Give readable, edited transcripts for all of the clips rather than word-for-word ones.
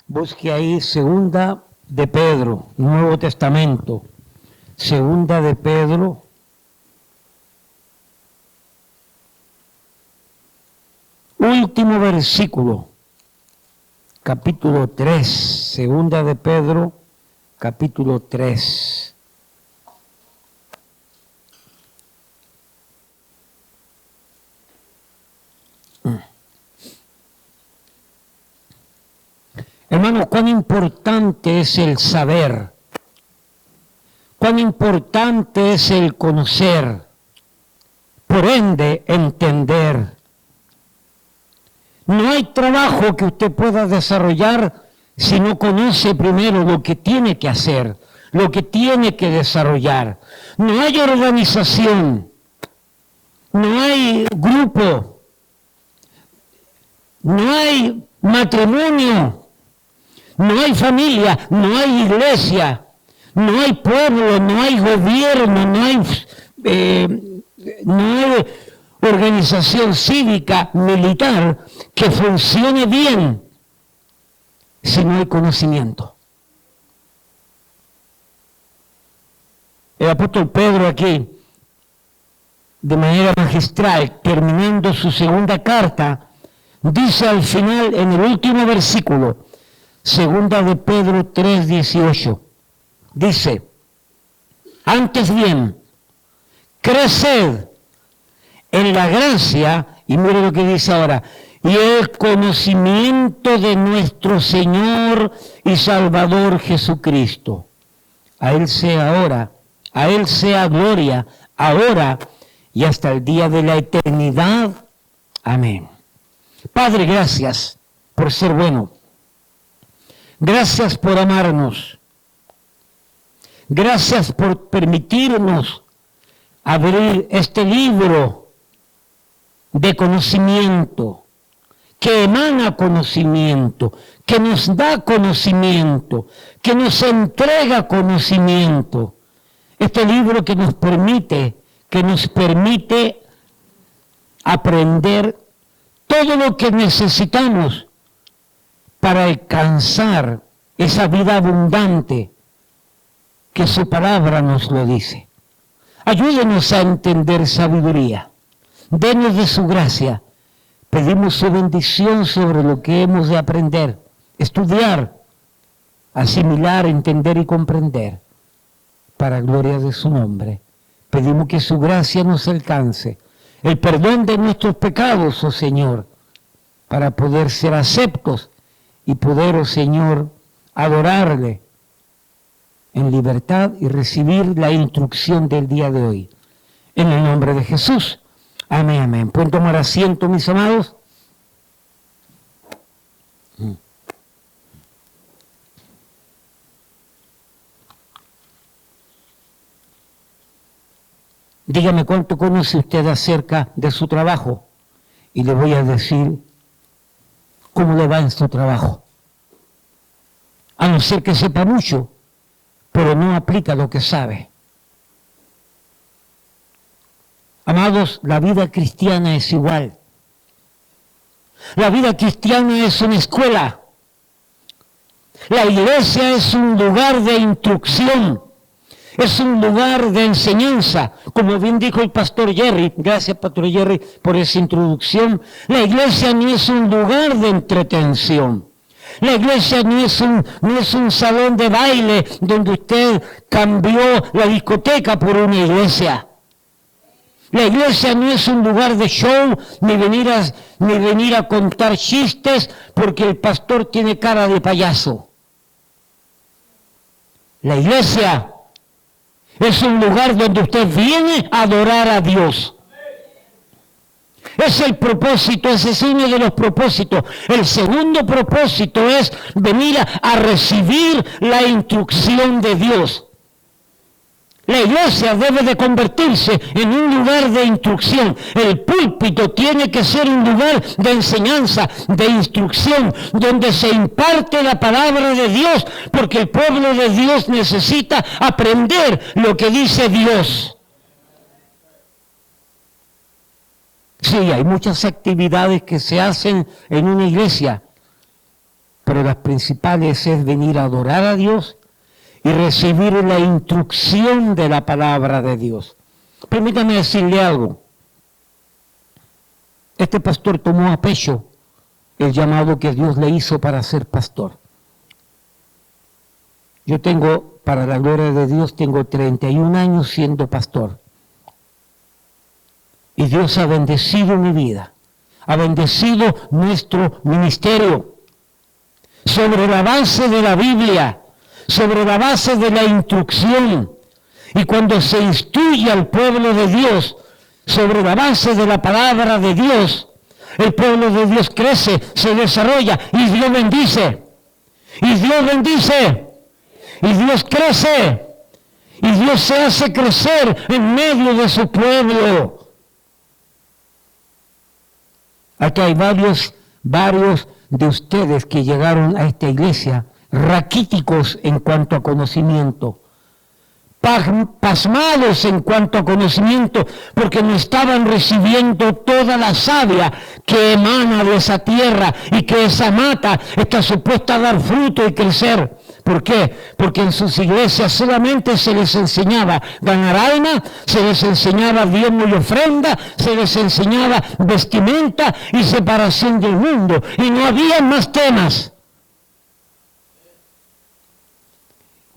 Busque ahí Segunda de Pedro, Nuevo Testamento. Segunda de Pedro. Último versículo, capítulo 3, Segunda de Pedro, capítulo 3. Hermano, cuán importante es el saber, cuán importante es el conocer, por ende entender. No hay trabajo que usted pueda desarrollar si no conoce primero lo que tiene que hacer, lo que tiene que desarrollar. No hay organización, no hay grupo, no hay matrimonio, no hay familia, no hay iglesia, no hay pueblo, no hay gobierno, no hay organización cívica, militar, que funcione bien si no hay conocimiento. El apóstol Pedro aquí, de manera magistral, terminando su segunda carta, dice al final, en el último versículo, Segunda de Pedro 3:18, dice, antes bien, creced en la gracia, y mire lo que dice ahora, y el conocimiento de nuestro Señor y Salvador Jesucristo. A Él sea ahora, a Él sea gloria, ahora y hasta el día de la eternidad. Amén. Padre, gracias por ser bueno. Gracias por amarnos. Gracias por permitirnos abrir este libro de conocimiento, que emana conocimiento, que nos da conocimiento, que nos entrega conocimiento. Este libro que nos permite aprender todo lo que necesitamos para alcanzar esa vida abundante que su palabra nos lo dice. Ayúdenos a entender sabiduría. Denos de su gracia. Pedimos su bendición sobre lo que hemos de aprender, estudiar, asimilar, entender y comprender, para gloria de su nombre. Pedimos que su gracia nos alcance, el perdón de nuestros pecados, oh Señor, para poder ser aceptos y poder, oh Señor, adorarle en libertad y recibir la instrucción del día de hoy. En el nombre de Jesús. Amén, amén. ¿Pueden tomar asiento, mis amados? Dígame cuánto conoce usted acerca de su trabajo y le voy a decir cómo le va en su trabajo. A no ser que sepa mucho, pero no aplica lo que sabe. Amados, la vida cristiana es igual. La vida cristiana es una escuela. La iglesia es un lugar de instrucción. Es un lugar de enseñanza. Como bien dijo el pastor Jerry, gracias pastor Jerry por esa introducción, la iglesia no es un lugar de entretención. La iglesia no es un salón de baile donde usted cambió la discoteca por una iglesia. La iglesia no es un lugar de show, ni venir a contar chistes porque el pastor tiene cara de payaso. La iglesia es un lugar donde usted viene a adorar a Dios. Es el propósito, ese es uno de los propósitos. El segundo propósito es venir a recibir la instrucción de Dios. La iglesia debe de convertirse en un lugar de instrucción. El púlpito tiene que ser un lugar de enseñanza, de instrucción, donde se imparte la palabra de Dios, porque el pueblo de Dios necesita aprender lo que dice Dios. Sí, hay muchas actividades que se hacen en una iglesia, pero las principales es venir a adorar a Dios y recibir la instrucción de la palabra de Dios. Permítame decirle algo. Este pastor tomó a pecho el llamado que Dios le hizo para ser pastor. Yo tengo, para la gloria de Dios, tengo 31 años siendo pastor. Y Dios ha bendecido mi vida, ha bendecido nuestro ministerio, sobre la base de la Biblia, sobre la base de la instrucción. Y cuando se instruye al pueblo de Dios, sobre la base de la palabra de Dios, el pueblo de Dios crece, se desarrolla y Dios bendice. Y Dios bendice. Y Dios crece. Y Dios se hace crecer en medio de su pueblo. Aquí hay varios de ustedes que llegaron a esta iglesia raquíticos en cuanto a conocimiento, pasmados en cuanto a conocimiento, porque no estaban recibiendo toda la savia que emana de esa tierra y que esa mata está supuesta a dar fruto y crecer. ¿Por qué? Porque en sus iglesias solamente se les enseñaba ganar alma, se les enseñaba diezmo y ofrenda, se les enseñaba vestimenta y separación del mundo, y no había más temas.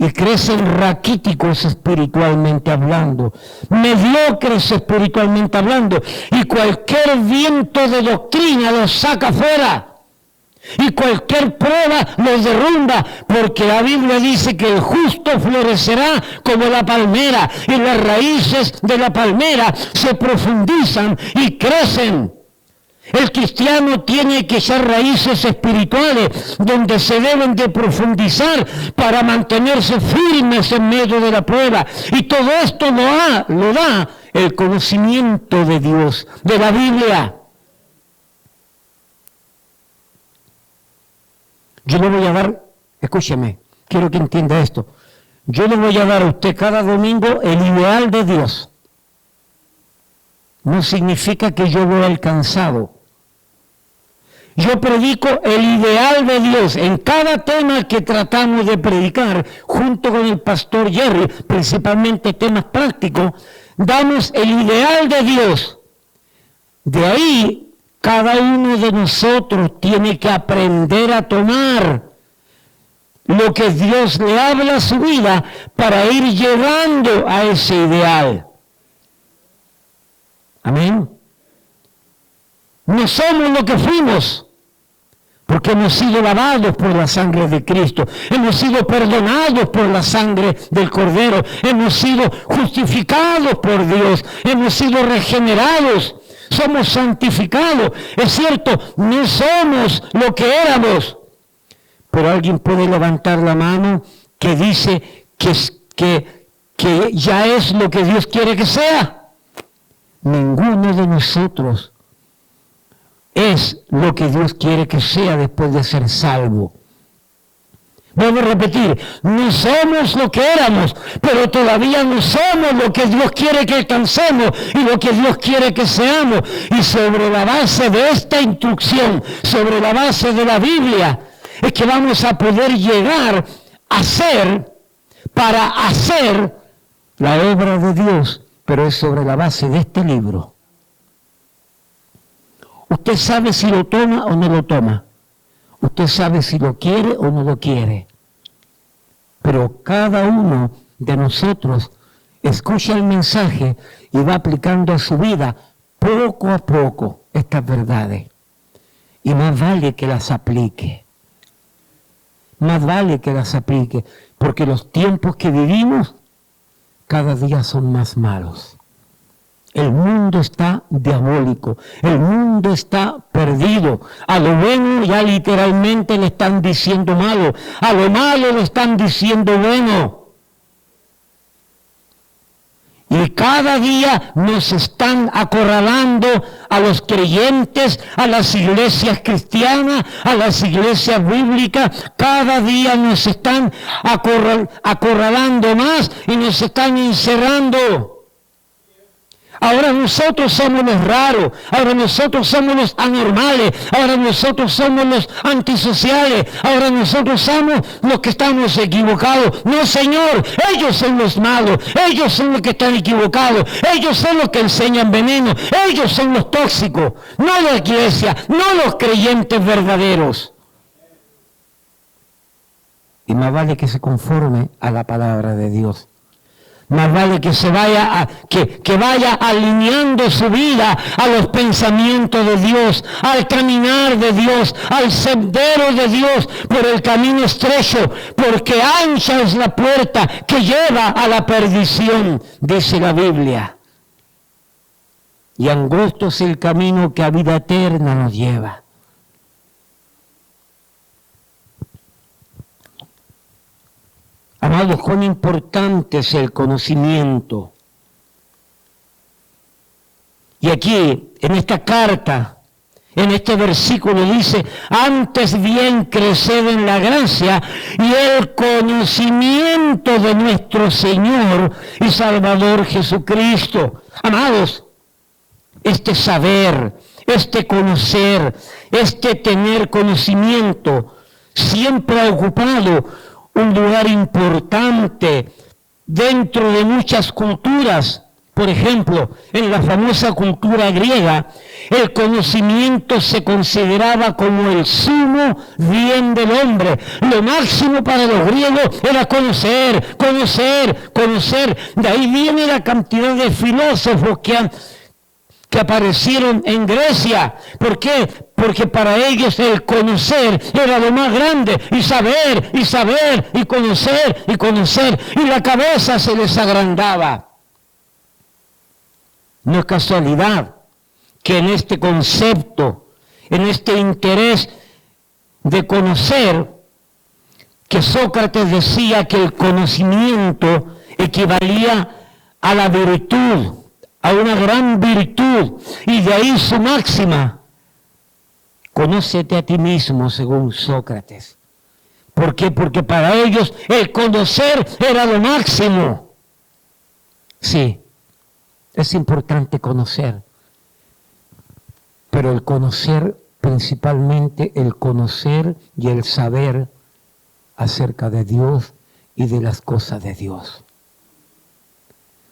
Y crecen raquíticos espiritualmente hablando, mediocres espiritualmente hablando, y cualquier viento de doctrina los saca fuera. Y cualquier prueba los derrumba, porque la Biblia dice que el justo florecerá como la palmera, y las raíces de la palmera se profundizan y crecen. El cristiano tiene que echar raíces espirituales donde se deben de profundizar para mantenerse firmes en medio de la prueba. Y todo esto lo da el conocimiento de Dios, de la Biblia. Yo le voy a dar, escúcheme, quiero que entienda esto. Yo le voy a dar a usted cada domingo el ideal de Dios. No significa que yo lo he alcanzado. Yo predico el ideal de Dios en cada tema que tratamos de predicar, junto con el pastor Jerry, principalmente temas prácticos, damos el ideal de Dios. De ahí, cada uno de nosotros tiene que aprender a tomar lo que Dios le habla a su vida para ir llegando a ese ideal. Amén. No somos lo que fuimos, porque hemos sido lavados por la sangre de Cristo, hemos sido perdonados por la sangre del Cordero, hemos sido justificados por Dios, hemos sido regenerados, somos santificados. Es cierto, no somos lo que éramos, pero alguien puede levantar la mano que dice que ya es lo que Dios quiere que sea. Ninguno de nosotros es lo que Dios quiere que sea después de ser salvo. Vuelvo a repetir, no somos lo que éramos, pero todavía no somos lo que Dios quiere que alcancemos y lo que Dios quiere que seamos. Y sobre la base de esta instrucción, sobre la base de la Biblia, es que vamos a poder llegar a ser, para hacer la obra de Dios, pero es sobre la base de este libro. Usted sabe si lo toma o no lo toma. Usted sabe si lo quiere o no lo quiere. Pero cada uno de nosotros escucha el mensaje y va aplicando a su vida poco a poco estas verdades. Y más vale que las aplique. Más vale que las aplique, porque los tiempos que vivimos cada día son más malos. El mundo está diabólico, el mundo está perdido. A lo bueno ya literalmente le están diciendo malo, a lo malo le están diciendo bueno. Y cada día nos están acorralando a los creyentes, a las iglesias cristianas, a las iglesias bíblicas. Cada día nos están acorralando más y nos están encerrando. Ahora nosotros somos los raros, ahora nosotros somos los anormales, ahora nosotros somos los antisociales, ahora nosotros somos los que estamos equivocados. No, Señor, ellos son los malos, ellos son los que están equivocados, ellos son los que enseñan veneno, ellos son los tóxicos, no la iglesia, no los creyentes verdaderos. Y más vale que se conforme a la palabra de Dios. Más vale que se vaya que vaya alineando su vida a los pensamientos de Dios, al caminar de Dios, al sendero de Dios, por el camino estrecho, porque ancha es la puerta que lleva a la perdición, dice la Biblia. Y angosto es el camino que a vida eterna nos lleva. Amados, cuán importante es el conocimiento. Y aquí, en esta carta, en este versículo dice, antes bien creced en la gracia y el conocimiento de nuestro Señor y Salvador Jesucristo. Amados, este saber, este conocer, este tener conocimiento, siempre ha ocupado un lugar importante dentro de muchas culturas. Por ejemplo, en la famosa cultura griega, el conocimiento se consideraba como el sumo bien del hombre. Lo máximo para los griegos era conocer, conocer, conocer. De ahí viene la cantidad de filósofos que aparecieron en Grecia. ¿Por qué? Porque para ellos el conocer era lo más grande, y saber, y conocer, y la cabeza se les agrandaba. No es casualidad que en este concepto, en este interés de conocer, que Sócrates decía que el conocimiento equivalía a la virtud, a una gran virtud, y de ahí su máxima: conócete a ti mismo, según Sócrates. ¿Por qué? Porque para ellos el conocer era lo máximo. Sí, es importante conocer, pero el conocer, principalmente el conocer y el saber acerca de Dios y de las cosas de Dios.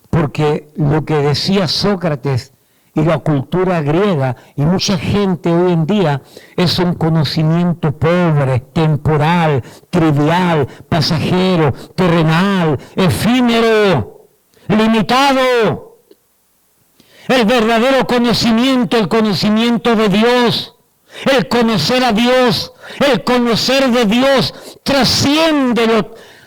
Porque lo que decía Sócrates y la cultura griega y mucha gente hoy en día es un conocimiento pobre, temporal, trivial, pasajero, terrenal, efímero, limitado. El verdadero conocimiento, el conocimiento de Dios, el conocer a Dios, el conocer de Dios trasciende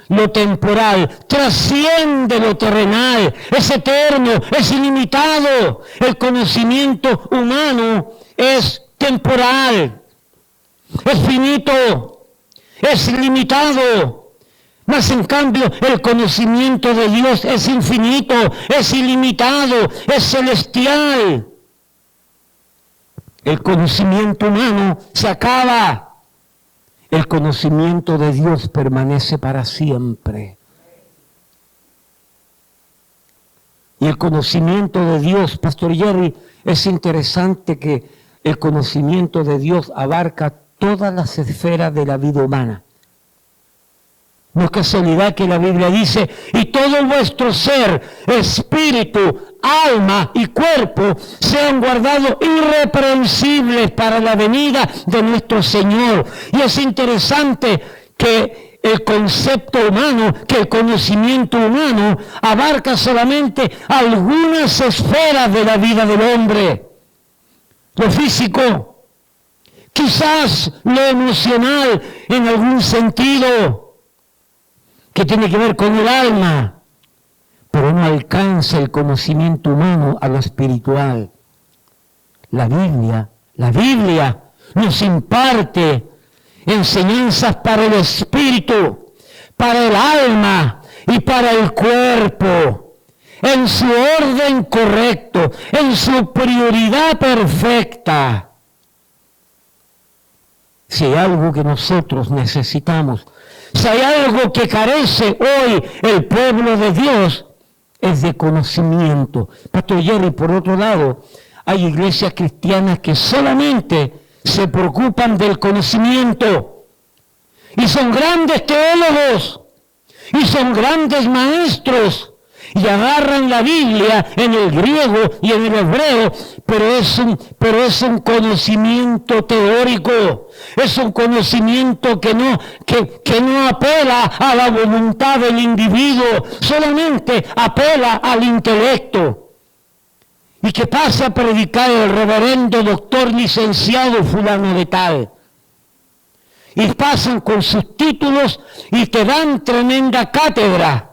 lo temporal, trasciende lo terrenal, es eterno, es ilimitado. El conocimiento humano es temporal, es finito, es limitado. Mas en cambio el conocimiento de Dios es infinito, es ilimitado, es celestial. El conocimiento humano se acaba. El conocimiento de Dios permanece para siempre. Y el conocimiento de Dios, Pastor Jerry, es interesante que el conocimiento de Dios abarca todas las esferas de la vida humana. No es casualidad que la Biblia dice, y todo vuestro ser, espíritu, alma y cuerpo sean guardados irreprensibles para la venida de nuestro Señor. Y es interesante que el concepto humano, que el conocimiento humano abarca solamente algunas esferas de la vida del hombre. Lo físico, quizás lo emocional en algún sentido, que tiene que ver con el alma, pero no alcanza el conocimiento humano a lo espiritual. La Biblia nos imparte enseñanzas para el espíritu, para el alma y para el cuerpo, en su orden correcto, en su prioridad perfecta. Si hay algo que nosotros necesitamos, si hay algo que carece hoy el pueblo de Dios, es de conocimiento. Pastor Jerry, por otro lado, hay iglesias cristianas que solamente se preocupan del conocimiento. Y son grandes teólogos. Y son grandes maestros. Y agarran la Biblia en el griego y en el hebreo, pero es un conocimiento teórico, es un conocimiento que no apela a la voluntad del individuo, solamente apela al intelecto. Y que pase a predicar el reverendo doctor licenciado fulano de tal. Y pasan con sus títulos y te dan tremenda cátedra.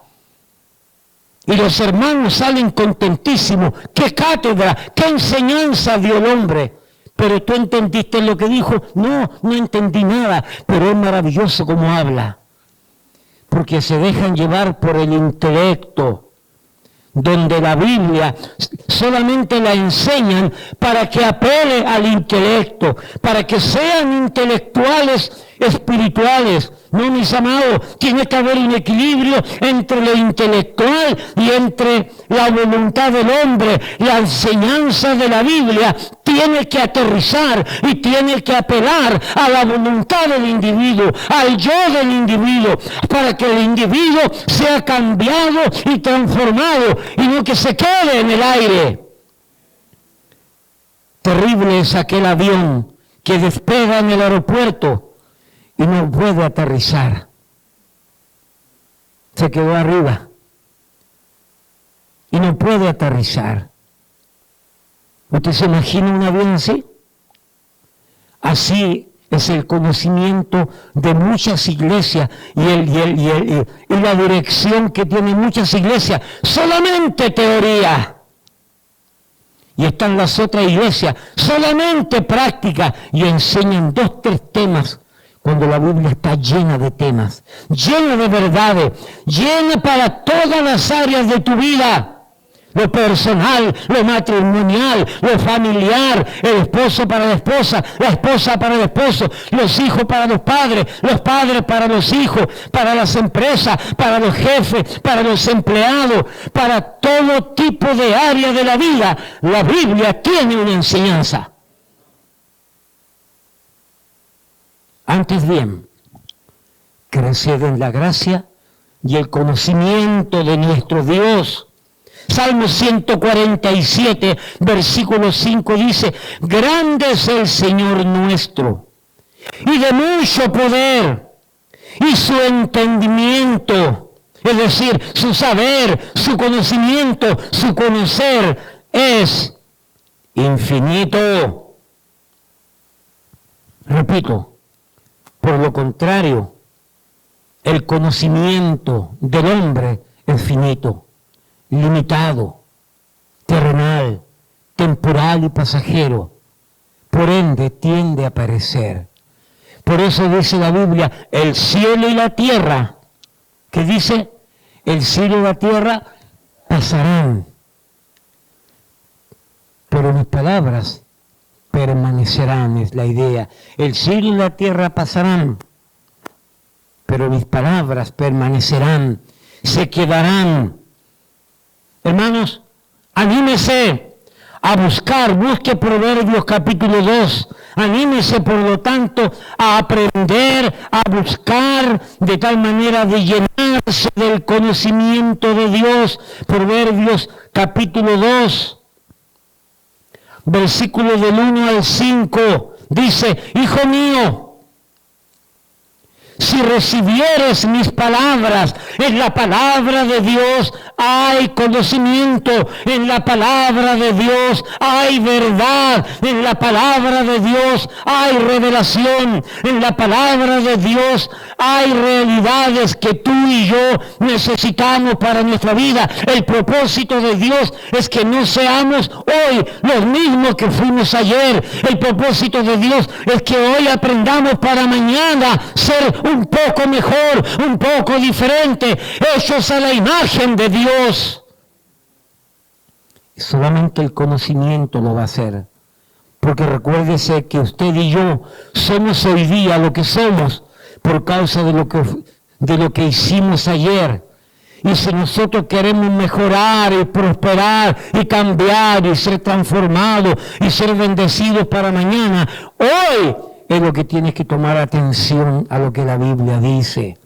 Y los hermanos salen contentísimos. ¡Qué cátedra! ¡Qué enseñanza dio el hombre! Pero tú entendiste lo que dijo. No entendí nada. Pero es maravilloso cómo habla. Porque se dejan llevar por el intelecto. Donde la Biblia solamente la enseñan para que apele al intelecto. Para que sean intelectuales espirituales. No, mis amados, tiene que haber un equilibrio entre lo intelectual y entre la voluntad del hombre. La enseñanza de la Biblia tiene que aterrizar y tiene que apelar a la voluntad del individuo, al yo del individuo, para que el individuo sea cambiado y transformado y no que se quede en el aire. Terrible es aquel avión que despega en el aeropuerto y no puede aterrizar. Se quedó arriba y no puede aterrizar. ¿Usted se imagina un avión así? Así es el conocimiento de muchas iglesias y la dirección que tienen muchas iglesias. Solamente teoría. Y están las otras iglesias, solamente práctica, y enseñan 2, 3 temas. Cuando la Biblia está llena de temas, llena de verdades, llena para todas las áreas de tu vida. Lo personal, lo matrimonial, lo familiar, el esposo para la esposa para el esposo, los hijos para los padres para los hijos, para las empresas, para los jefes, para los empleados, para todo tipo de áreas de la vida. La Biblia tiene una enseñanza. Antes bien, creced en la gracia y el conocimiento de nuestro Dios. Salmo 147, versículo 5 dice, grande es el Señor nuestro, y de mucho poder, y su entendimiento, es decir, su saber, su conocimiento, su conocer, es infinito. Repito, por lo contrario, el conocimiento del hombre es finito, limitado, terrenal, temporal y pasajero. Por ende, tiende a perecer. Por eso dice la Biblia, el cielo y la tierra, que dice, el cielo y la tierra pasarán, pero mis palabras permanecerán, es la idea. El cielo y la tierra pasarán, pero mis palabras permanecerán, se quedarán. Hermanos, anímese a busque Proverbios capítulo 2, anímese por lo tanto a aprender, a buscar de tal manera de llenarse del conocimiento de Dios. Proverbios capítulo 2, versículo del 1 al 5, dice, hijo mío, si recibieres mis palabras, en la palabra de Dios hay conocimiento, en la palabra de Dios hay verdad, en la palabra de Dios hay revelación, en la palabra de Dios hay realidades que tú y yo necesitamos para nuestra vida. El propósito de Dios es que no seamos hoy los mismos que fuimos ayer. El propósito de Dios es que hoy aprendamos para mañana ser un poco mejor, un poco diferente, hechos a la imagen de Dios. Solamente el conocimiento lo va a hacer. Porque recuérdese que usted y yo somos hoy día lo que somos por causa de lo que hicimos ayer. Y si nosotros queremos mejorar y prosperar y cambiar y ser transformados y ser bendecidos para mañana, hoy es lo que tienes que tomar atención a lo que la Biblia dice.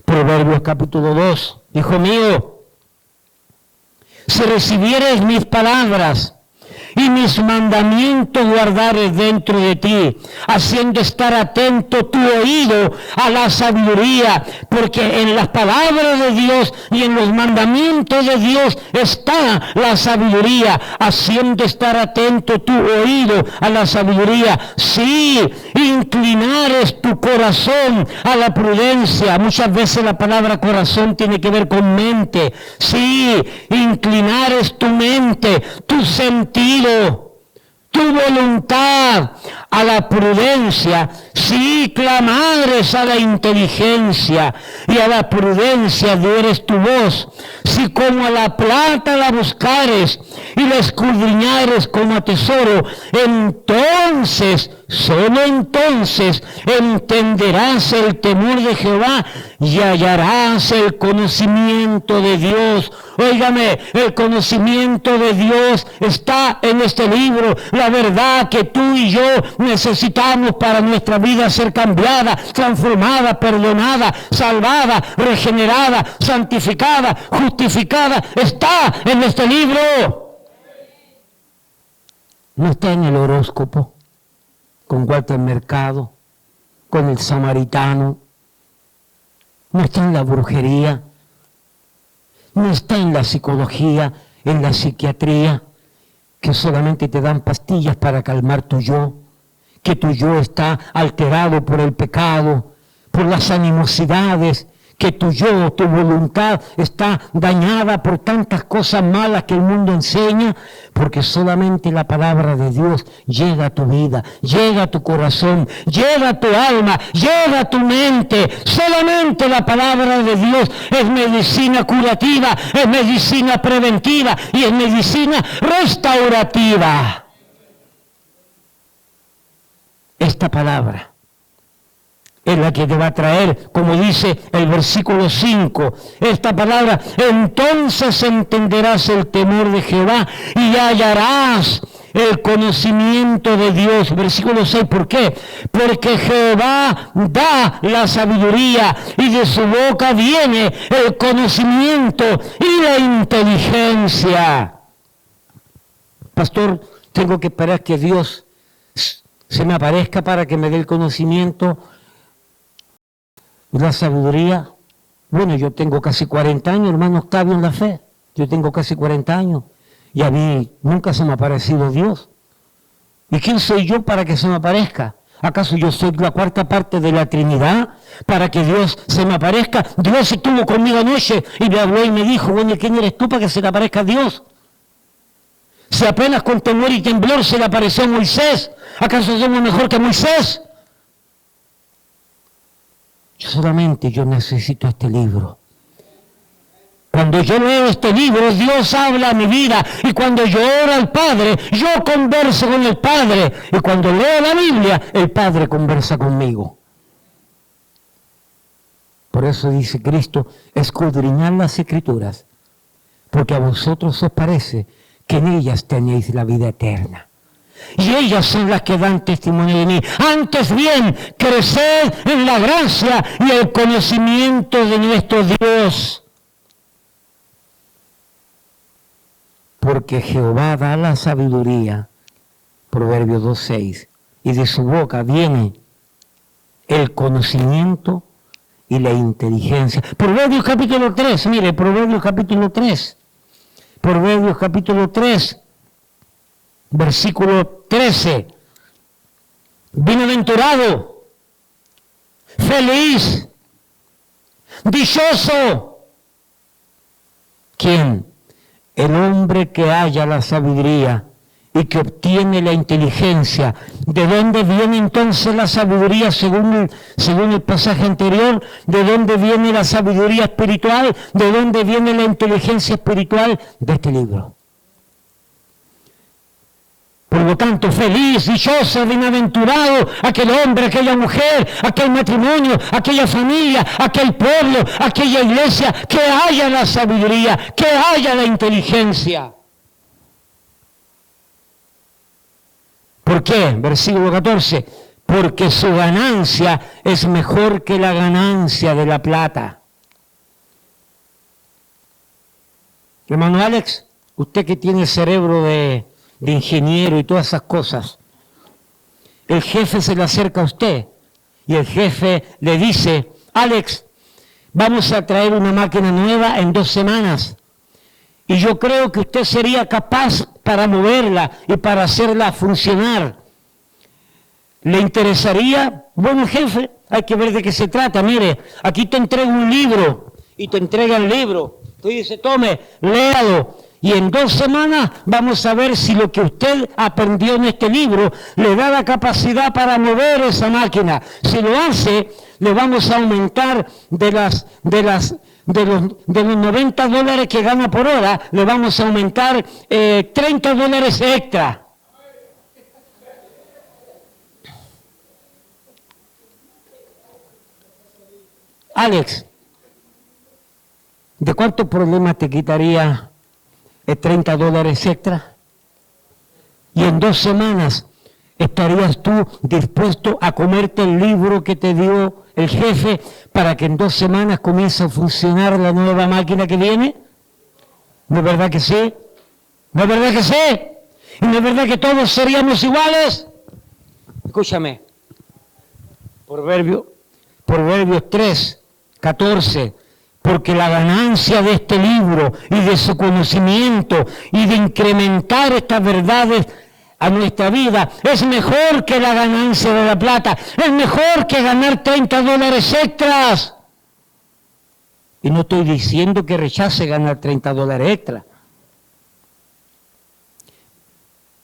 Proverbios capítulo 2, hijo mío, si recibieres mis palabras y mis mandamientos guardares dentro de ti, haciendo estar atento tu oído a la sabiduría, porque en las palabras de Dios y en los mandamientos de Dios está la sabiduría, haciendo estar atento tu oído a la sabiduría. Sí, inclinares tu corazón a la prudencia. Muchas veces la palabra corazón tiene que ver con mente. Sí, inclinares tu mente, tu sentido, tu voluntad a la prudencia, si clamares a la inteligencia y a la prudencia dieres tu voz, si como a la plata la buscares y la escudriñares como a tesoro, entonces, solo entonces, entenderás el temor de Jehová y hallarás el conocimiento de Dios. Óigame, el conocimiento de Dios está en este libro, la verdad que tú y yo necesitamos para nuestra vida ser cambiada, transformada, perdonada, salvada, regenerada, santificada, justificada, está en este libro. No está en el horóscopo, con Walter Mercado, con el samaritano, no está en la brujería, no está en la psicología, en la psiquiatría, que solamente te dan pastillas para calmar tu yo, que tu yo está alterado por el pecado, por las animosidades, que tu yo, tu voluntad está dañada por tantas cosas malas que el mundo enseña, porque solamente la palabra de Dios llega a tu vida, llega a tu corazón, llega a tu alma, llega a tu mente. Solamente la palabra de Dios es medicina curativa, es medicina preventiva y es medicina restaurativa. Esta palabra es la que te va a traer, como dice el versículo 5, esta palabra, entonces entenderás el temor de Jehová y hallarás el conocimiento de Dios. Versículo 6, ¿por qué? Porque Jehová da la sabiduría y de su boca viene el conocimiento y la inteligencia. Pastor, tengo que esperar que Dios se me aparezca para que me dé el conocimiento y la sabiduría. Bueno, yo tengo casi 40 años, hermano Octavio, en la fe. Yo tengo casi 40 años y a mí nunca se me ha aparecido Dios. ¿Y quién soy yo para que se me aparezca? ¿Acaso yo soy la cuarta parte de la Trinidad para que Dios se me aparezca? Dios estuvo conmigo anoche y me habló y me dijo, bueno, ¿quién eres tú para que se te aparezca Dios? Si apenas con temor y temblor se le apareció a Moisés, ¿acaso somos mejor que Moisés? Solamente yo necesito este libro. Cuando yo leo este libro, Dios habla a mi vida. Y cuando yo oro al Padre, yo converso con el Padre. Y cuando leo la Biblia, el Padre conversa conmigo. Por eso dice Cristo, escudriñad las Escrituras, porque a vosotros os parece que en ellas tenéis la vida eterna. Y ellas son las que dan testimonio de mí. Antes bien, creced en la gracia y el conocimiento de nuestro Dios. Porque Jehová da la sabiduría, Proverbios 2:6, y de su boca viene el conocimiento y la inteligencia. Proverbios capítulo 3, mire, Proverbios capítulo 3. Proverbios capítulo 3. Versículo 13, bienaventurado, feliz, dichoso. ¿Quién? El hombre que halla la sabiduría y que obtiene la inteligencia. ¿De dónde viene entonces la sabiduría según el pasaje anterior? ¿De dónde viene la sabiduría espiritual? ¿De dónde viene la inteligencia espiritual? De este libro. Por lo tanto, feliz, dichoso, bienaventurado aquel hombre, aquella mujer, aquel matrimonio, aquella familia, aquel pueblo, aquella iglesia, que haya la sabiduría, que haya la inteligencia. ¿Por qué? Versículo 14. Porque su ganancia es mejor que la ganancia de la plata. Hermano Alex, usted que tiene cerebro de ingeniero y todas esas cosas, el jefe se le acerca a usted y el jefe le dice: Alex, vamos a traer una máquina nueva en 2 semanas y yo creo que usted sería capaz para moverla y para hacerla funcionar. ¿Le interesaría? Bueno, jefe, hay que ver de qué se trata. Mire, aquí te entrego un libro y te entrega el libro. Tú dices: tome, léalo. Y en 2 semanas vamos a ver si lo que usted aprendió en este libro le da la capacidad para mover esa máquina. Si lo hace, le vamos a aumentar de los $90 que gana por hora, le vamos a aumentar $30 extra. Alex, ¿de cuántos problemas te quitaría $30 extra? Y en 2 semanas estarías tú dispuesto a comerte el libro que te dio el jefe para que en 2 semanas comience a funcionar la nueva máquina que viene. ¿No es verdad que sí? ¿No es verdad que sí? ¿Y no es verdad que todos seríamos iguales? Escúchame. Proverbios 3:14. Porque la ganancia de este libro y de su conocimiento y de incrementar estas verdades a nuestra vida es mejor que la ganancia de la plata, es mejor que ganar $30 extras. Y no estoy diciendo que rechace ganar $30 extra.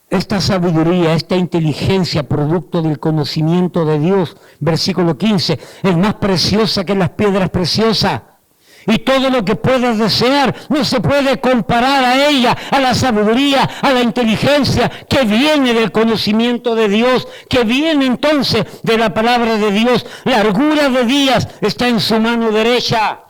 Esta sabiduría, esta inteligencia, producto del conocimiento de Dios, versículo 15, es más preciosa que las piedras preciosas. Y todo lo que puedas desear no se puede comparar a ella, a la sabiduría, a la inteligencia que viene del conocimiento de Dios, que viene entonces de la palabra de Dios. Largura de días está en su mano derecha.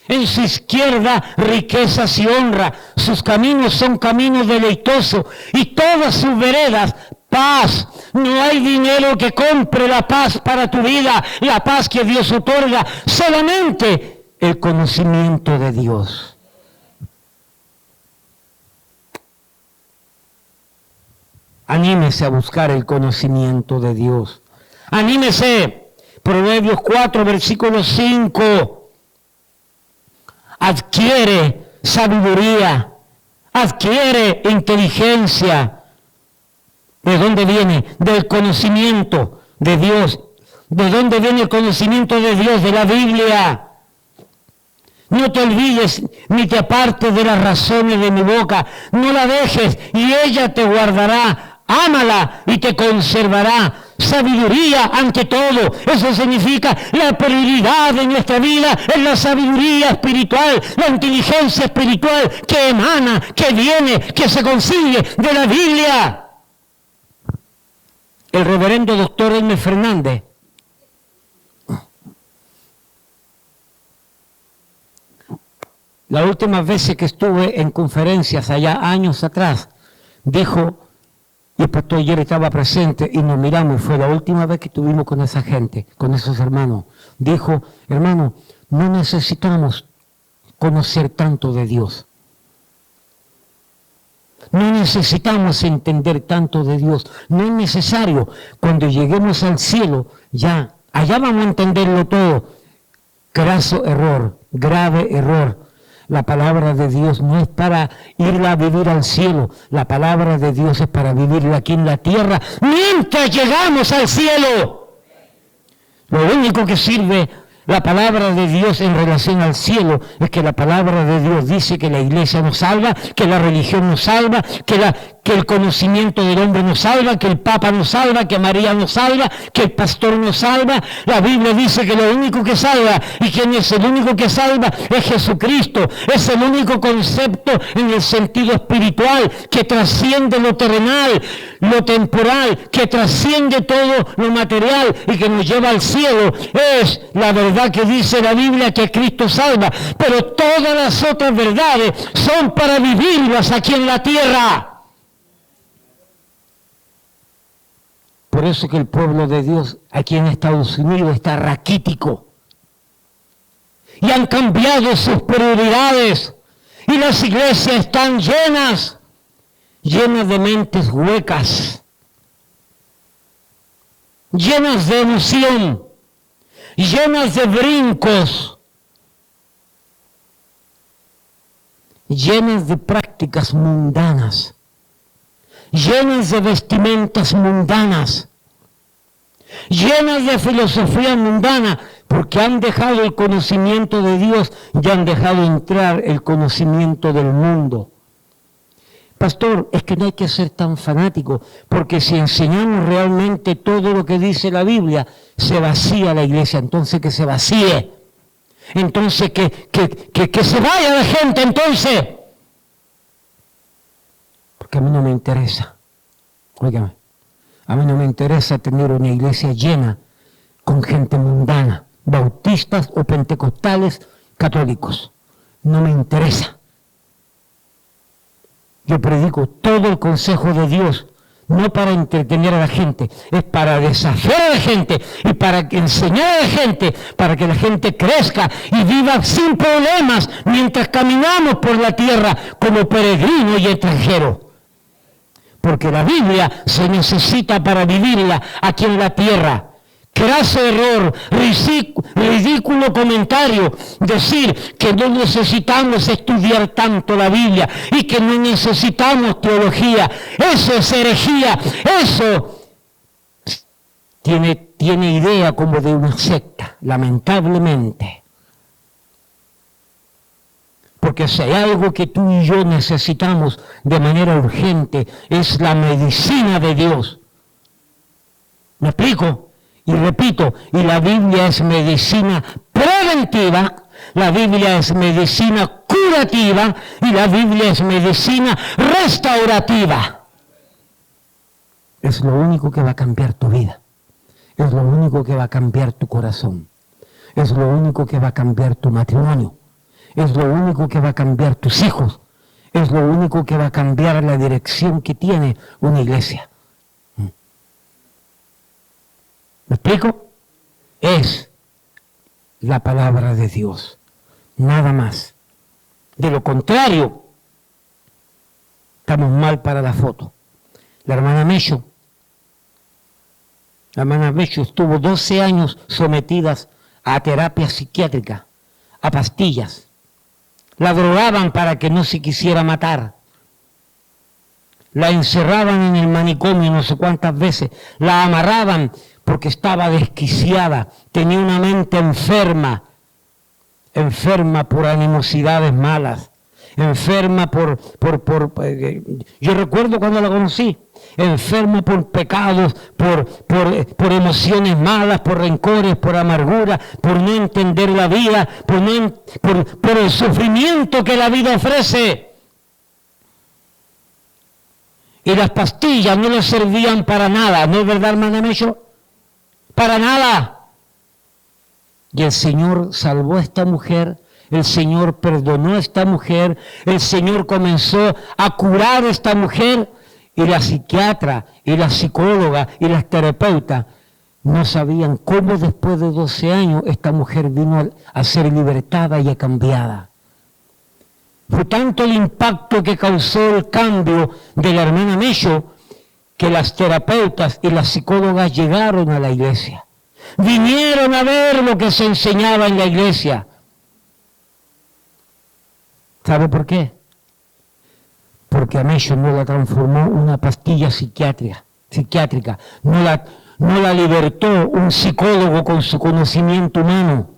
En su izquierda riquezas y honra. Sus caminos son caminos deleitosos y todas sus veredas paz. No hay dinero que compre la paz para tu vida, la paz que Dios otorga, solamente el conocimiento de Dios. Anímese a buscar el conocimiento de Dios. Anímese. Proverbios 4, versículo 5. Adquiere sabiduría, adquiere inteligencia. ¿De dónde viene? Del conocimiento de Dios. ¿De dónde viene el conocimiento de Dios? De la Biblia. No te olvides ni te apartes de las razones de mi boca. No la dejes y ella te guardará. Ámala y te conservará. Sabiduría ante todo. Eso significa la prioridad de nuestra vida es la sabiduría espiritual, la inteligencia espiritual que emana, que viene, que se consigue de la Biblia. El reverendo doctor Hermes Fernández las últimas veces que estuve en conferencias allá años atrás, dijo, y el pastor ayer estaba presente y nos miramos, y fue la última vez que estuvimos con esa gente, con esos hermanos, dijo, hermano, no necesitamos conocer tanto de Dios. No necesitamos entender tanto de Dios. No es necesario. Cuando lleguemos al cielo, ya, allá vamos a entenderlo todo. Graso error, grave error. La palabra de Dios no es para ir a vivir al cielo. La palabra de Dios es para vivirla aquí en la tierra mientras llegamos al cielo. Lo único que sirve la palabra de Dios en relación al cielo es que la palabra de Dios dice que la iglesia nos salva, que la religión nos salva, que que el conocimiento del hombre nos salva, que el Papa nos salva, que María nos salva, que el pastor nos salva. La Biblia dice que lo único que salva, y quien es el único que salva, es Jesucristo. Es el único concepto en el sentido espiritual que trasciende lo terrenal, lo temporal, que trasciende todo lo material y que nos lleva al cielo. Es la verdad que dice la Biblia, que Cristo salva, pero todas las otras verdades son para vivirlas aquí en la tierra. Por eso que el pueblo de Dios aquí en Estados Unidos está raquítico y han cambiado sus prioridades, y las iglesias están llenas de mentes huecas, llenas de emoción, llenas de brincos, llenas de prácticas mundanas, llenas de vestimentas mundanas, llenas de filosofía mundana, porque han dejado el conocimiento de Dios y han dejado entrar el conocimiento del mundo. Pastor, es que no hay que ser tan fanático, porque si enseñamos realmente todo lo que dice la Biblia, se vacía la iglesia. Entonces que se vacíe, entonces que se vaya la gente, entonces. Porque a mí no me interesa, óigame, a mí no me interesa tener una iglesia llena con gente mundana, bautistas o pentecostales católicos. No me interesa. Yo predico todo el consejo de Dios, no para entretener a la gente, es para desafiar a la gente y para enseñar a la gente, para que la gente crezca y viva sin problemas mientras caminamos por la tierra como peregrinos y extranjeros. Porque la Biblia se necesita para vivirla aquí en la tierra. Craso error, ridículo comentario, decir que no necesitamos estudiar tanto la Biblia y que no necesitamos teología. Eso es herejía, eso tiene idea como de una secta, lamentablemente. Porque si hay algo que tú y yo necesitamos de manera urgente, es la medicina de Dios. ¿Me explico? Y repito, y la Biblia es medicina preventiva, la Biblia es medicina curativa y la Biblia es medicina restaurativa. Es lo único que va a cambiar tu vida. Es lo único que va a cambiar tu corazón. Es lo único que va a cambiar tu matrimonio. Es lo único que va a cambiar tus hijos. Es lo único que va a cambiar la dirección que tiene una iglesia. ¿Me explico? Es la palabra de Dios, nada más. De lo contrario, estamos mal para la foto. La hermana Mecho estuvo 12 años sometidas a terapia psiquiátrica, a pastillas. La drogaban para que no se quisiera matar. La encerraban en el manicomio no sé cuántas veces. La amarraban porque estaba desquiciada, tenía una mente enferma por animosidades malas, enferma yo recuerdo cuando la conocí, enferma por pecados, por emociones malas, por rencores, por amargura, por no entender la vida, por el sufrimiento que la vida ofrece. Y las pastillas no le servían para nada, ¿no es verdad, hermana Mecho? Para nada. Y el Señor salvó a esta mujer, el Señor perdonó a esta mujer, el Señor comenzó a curar a esta mujer, y la psiquiatra, y la psicóloga, y las terapeutas no sabían cómo después de 12 años esta mujer vino a ser libertada y cambiada. Fue tanto el impacto que causó el cambio de la hermana Mecho, que las terapeutas y las psicólogas llegaron a la iglesia. Vinieron a ver lo que se enseñaba en la iglesia. ¿Sabe por qué? Porque a Mecho no la transformó una pastilla psiquiátrica. No la libertó un psicólogo con su conocimiento humano.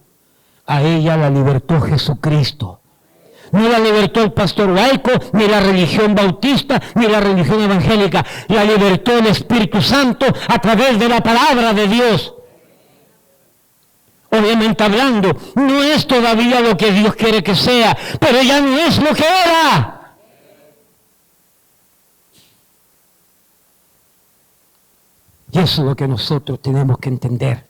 A ella la libertó Jesucristo. no la libertó el pastor laico, ni la religión bautista, ni la religión evangélica. La libertó el Espíritu Santo a través de la palabra de Dios. Obviamente hablando, no es todavía lo que Dios quiere que sea, pero ya no es lo que era. Y eso es lo que nosotros tenemos que entender.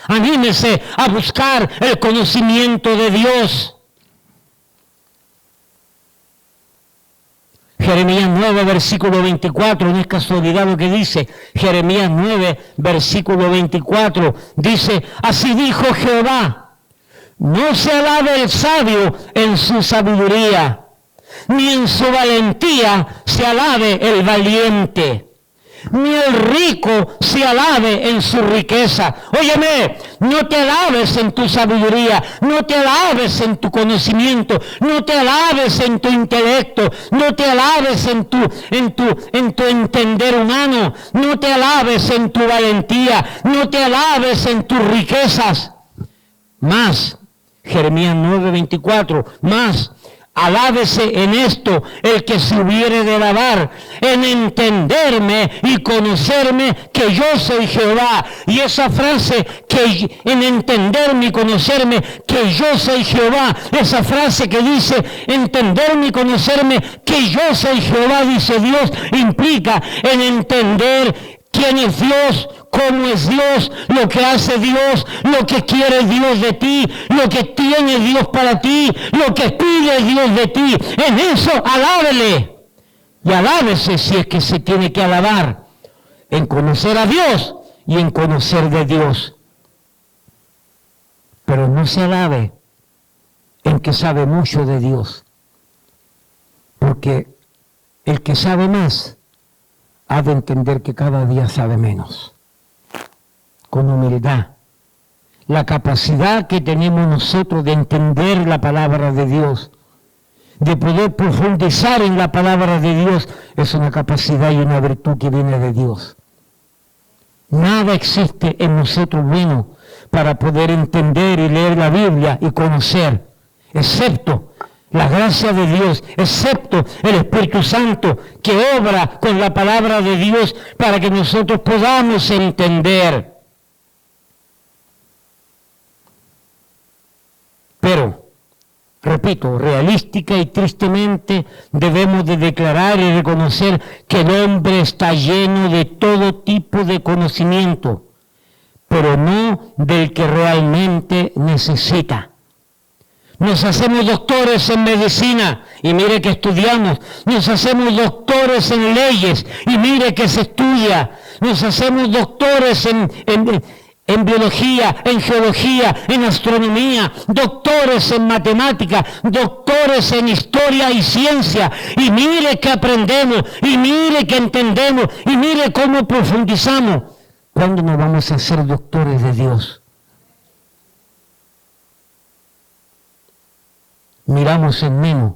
Anímese a buscar el conocimiento de Dios. Jeremías 9, versículo 24, no es casualidad lo que dice. Jeremías 9, versículo 24, dice, así dijo Jehová, no se alabe el sabio en su sabiduría, ni en su valentía se alabe el valiente, ni el rico se alabe en su riqueza. Óyeme, no te alabes en tu sabiduría, no te alabes en tu conocimiento, no te alabes en tu intelecto, no te alabes en tu entender humano, no te alabes en tu valentía, no te alabes en tus riquezas. Más, Jeremías 9:24, más, alábese en esto el que se hubiere de alabar, en entenderme y conocerme que yo soy Jehová. Y esa frase, que en entenderme y conocerme que yo soy Jehová, esa frase que dice entenderme y conocerme que yo soy Jehová, dice Dios, implica en entender quién es Dios, cómo es Dios, lo que hace Dios, lo que quiere Dios de ti, lo que tiene Dios para ti, lo que pide Dios de ti. En eso alábele. Y alábese si es que se tiene que alabar, en conocer a Dios y en conocer de Dios. Pero no se alabe en que sabe mucho de Dios, porque el que sabe más ha de entender que cada día sabe menos. Con humildad. La capacidad que tenemos nosotros de entender la palabra de Dios, de poder profundizar en la palabra de Dios, es una capacidad y una virtud que viene de Dios. Nada existe en nosotros bueno para poder entender y leer la Biblia y conocer, excepto la gracia de Dios, excepto el Espíritu Santo que obra con la palabra de Dios para que nosotros podamos entender. Pero, repito, realística y tristemente debemos de declarar y reconocer que el hombre está lleno de todo tipo de conocimiento, pero no del que realmente necesita. Nos hacemos doctores en medicina y mire que estudiamos. Nos hacemos doctores en leyes y mire que se estudia. Nos hacemos doctores en biología, en geología, en astronomía, doctores en matemática, doctores en historia y ciencia. Y mire que aprendemos, y mire que entendemos, y mire cómo profundizamos. ¿Cuándo nos vamos a ser doctores de Dios? Miramos en menos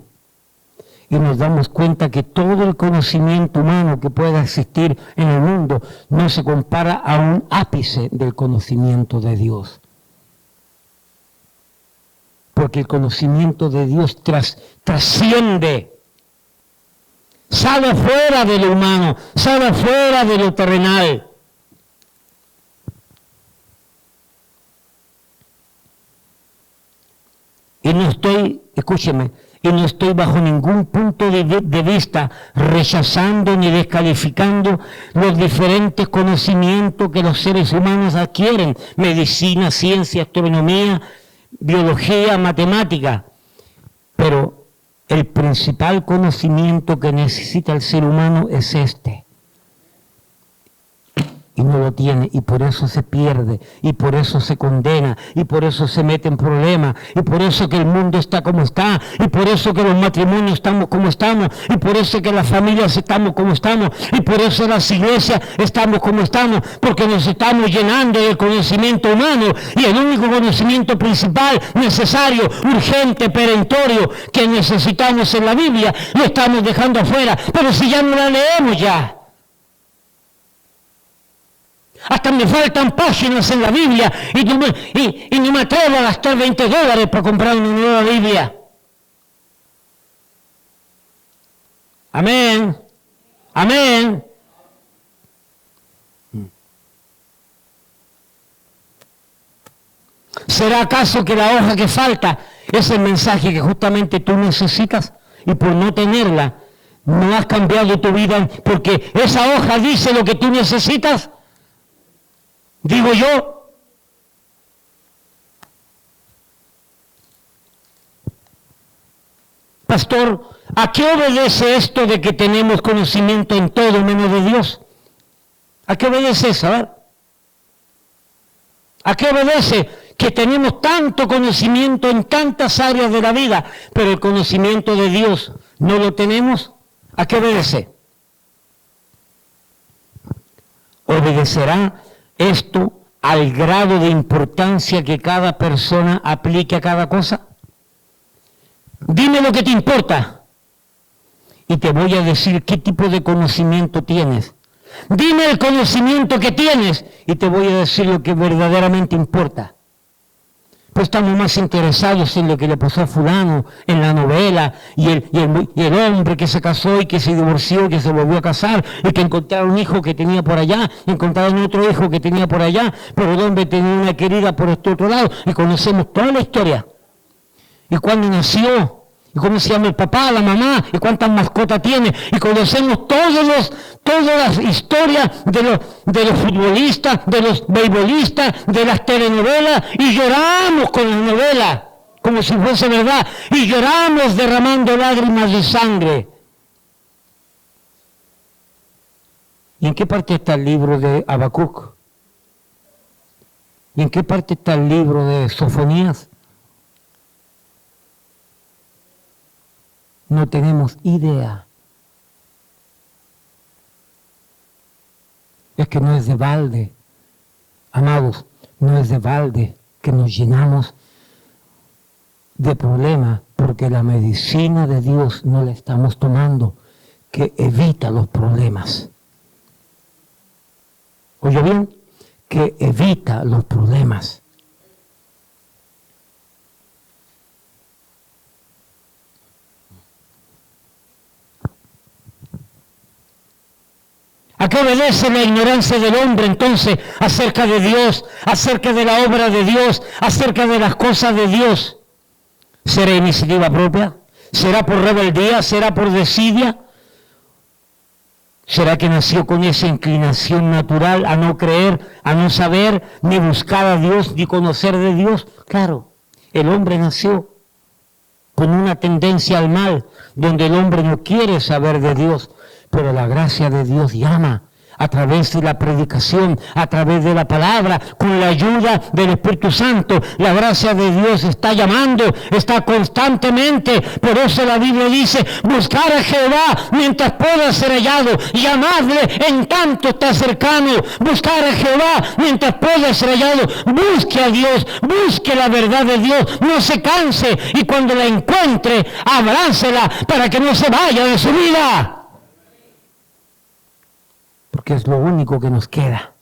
y nos damos cuenta que todo el conocimiento humano que pueda existir en el mundo no se compara a un ápice del conocimiento de Dios. Porque el conocimiento de Dios trasciende, sale fuera de lo humano, sale fuera de lo terrenal. Y no estoy, escúcheme, y no estoy bajo ningún punto de vista rechazando ni descalificando los diferentes conocimientos que los seres humanos adquieren, medicina, ciencia, astronomía, biología, matemática. Pero el principal conocimiento que necesita el ser humano es este. Y no lo tiene, y por eso se pierde, y por eso se condena, y por eso se mete en problemas, y por eso que el mundo está como está, y por eso que los matrimonios estamos como estamos, y por eso que las familias estamos como estamos, y por eso las iglesias estamos como estamos, porque nos estamos llenando del conocimiento humano, y el único conocimiento principal, necesario, urgente, perentorio, que necesitamos en la Biblia, lo estamos dejando afuera. Pero si ya no la leemos ya. Hasta me faltan páginas en la Biblia y no me atrevo a gastar $20 para comprar una nueva Biblia. Amén. Amén. ¿Será acaso que la hoja que falta es el mensaje que justamente tú necesitas y por no tenerla no has cambiado tu vida porque esa hoja dice lo que tú necesitas? Digo yo. Pastor, ¿a qué obedece esto de que tenemos conocimiento en todo menos de Dios? ¿A qué obedece eso? ¿A qué obedece que tenemos tanto conocimiento en tantas áreas de la vida, pero el conocimiento de Dios no lo tenemos? ¿A qué obedece? ¿Obedecerá esto al grado de importancia que cada persona aplique a cada cosa? Dime lo que te importa y te voy a decir qué tipo de conocimiento tienes. Dime el conocimiento que tienes y te voy a decir lo que verdaderamente importa. Pues estamos más interesados en lo que le pasó a fulano, en la novela, y el hombre que se casó y que se divorció, que se volvió a casar, y que encontraron un hijo que tenía por allá, encontraron otro hijo que tenía por allá, pero el hombre tenía una querida por este otro lado, y conocemos toda la historia. Y cuándo nació, y cómo se llama el papá, la mamá, y cuántas mascotas tiene, y conocemos todas las historias de los futbolistas, de los beisbolistas, de las telenovelas, y lloramos con las novelas, como si fuese verdad, y lloramos derramando lágrimas de sangre. ¿Y en qué parte está el libro de Habacuc? ¿Y en qué parte está el libro de Sofonías? No tenemos idea. Es que no es de balde, amados, no es de balde que nos llenamos de problemas porque la medicina de Dios no la estamos tomando, que evita los problemas. ¿Oye bien? Que evita los problemas. ¿A qué obedece la ignorancia del hombre entonces acerca de Dios, acerca de la obra de Dios, acerca de las cosas de Dios? ¿Será iniciativa propia? ¿Será por rebeldía? ¿Será por desidia? ¿Será que nació con esa inclinación natural a no creer, a no saber, ni buscar a Dios, ni conocer de Dios? Claro, el hombre nació con una tendencia al mal, donde el hombre no quiere saber de Dios. Pero la gracia de Dios llama a través de la predicación, a través de la palabra, con la ayuda del Espíritu Santo. La gracia de Dios está llamando, está constantemente. Por eso la Biblia dice, buscar a Jehová mientras pueda ser hallado, llamadle en tanto está cercano. Buscar a Jehová mientras pueda ser hallado. Busque a Dios, busque la verdad de Dios, no se canse y cuando la encuentre, abrácela para que no se vaya de su vida. Porque es lo único que nos queda.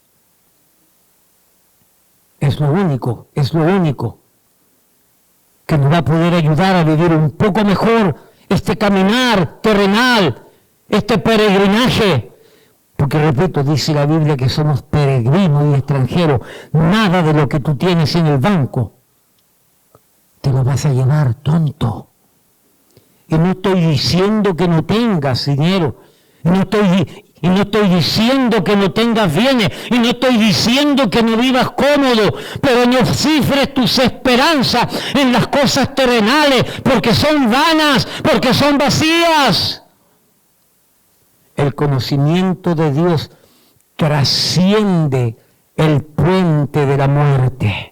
Es lo único que nos va a poder ayudar a vivir un poco mejor este caminar terrenal, este peregrinaje. Porque repito, dice la Biblia que somos peregrinos y extranjeros. Nada de lo que tú tienes en el banco te lo vas a llevar, tonto. Y no estoy diciendo que no tengas dinero. Y no estoy diciendo que no tengas bienes, y no estoy diciendo que no vivas cómodo, pero no cifres tus esperanzas en las cosas terrenales, porque son vanas, porque son vacías. El conocimiento de Dios trasciende el puente de la muerte,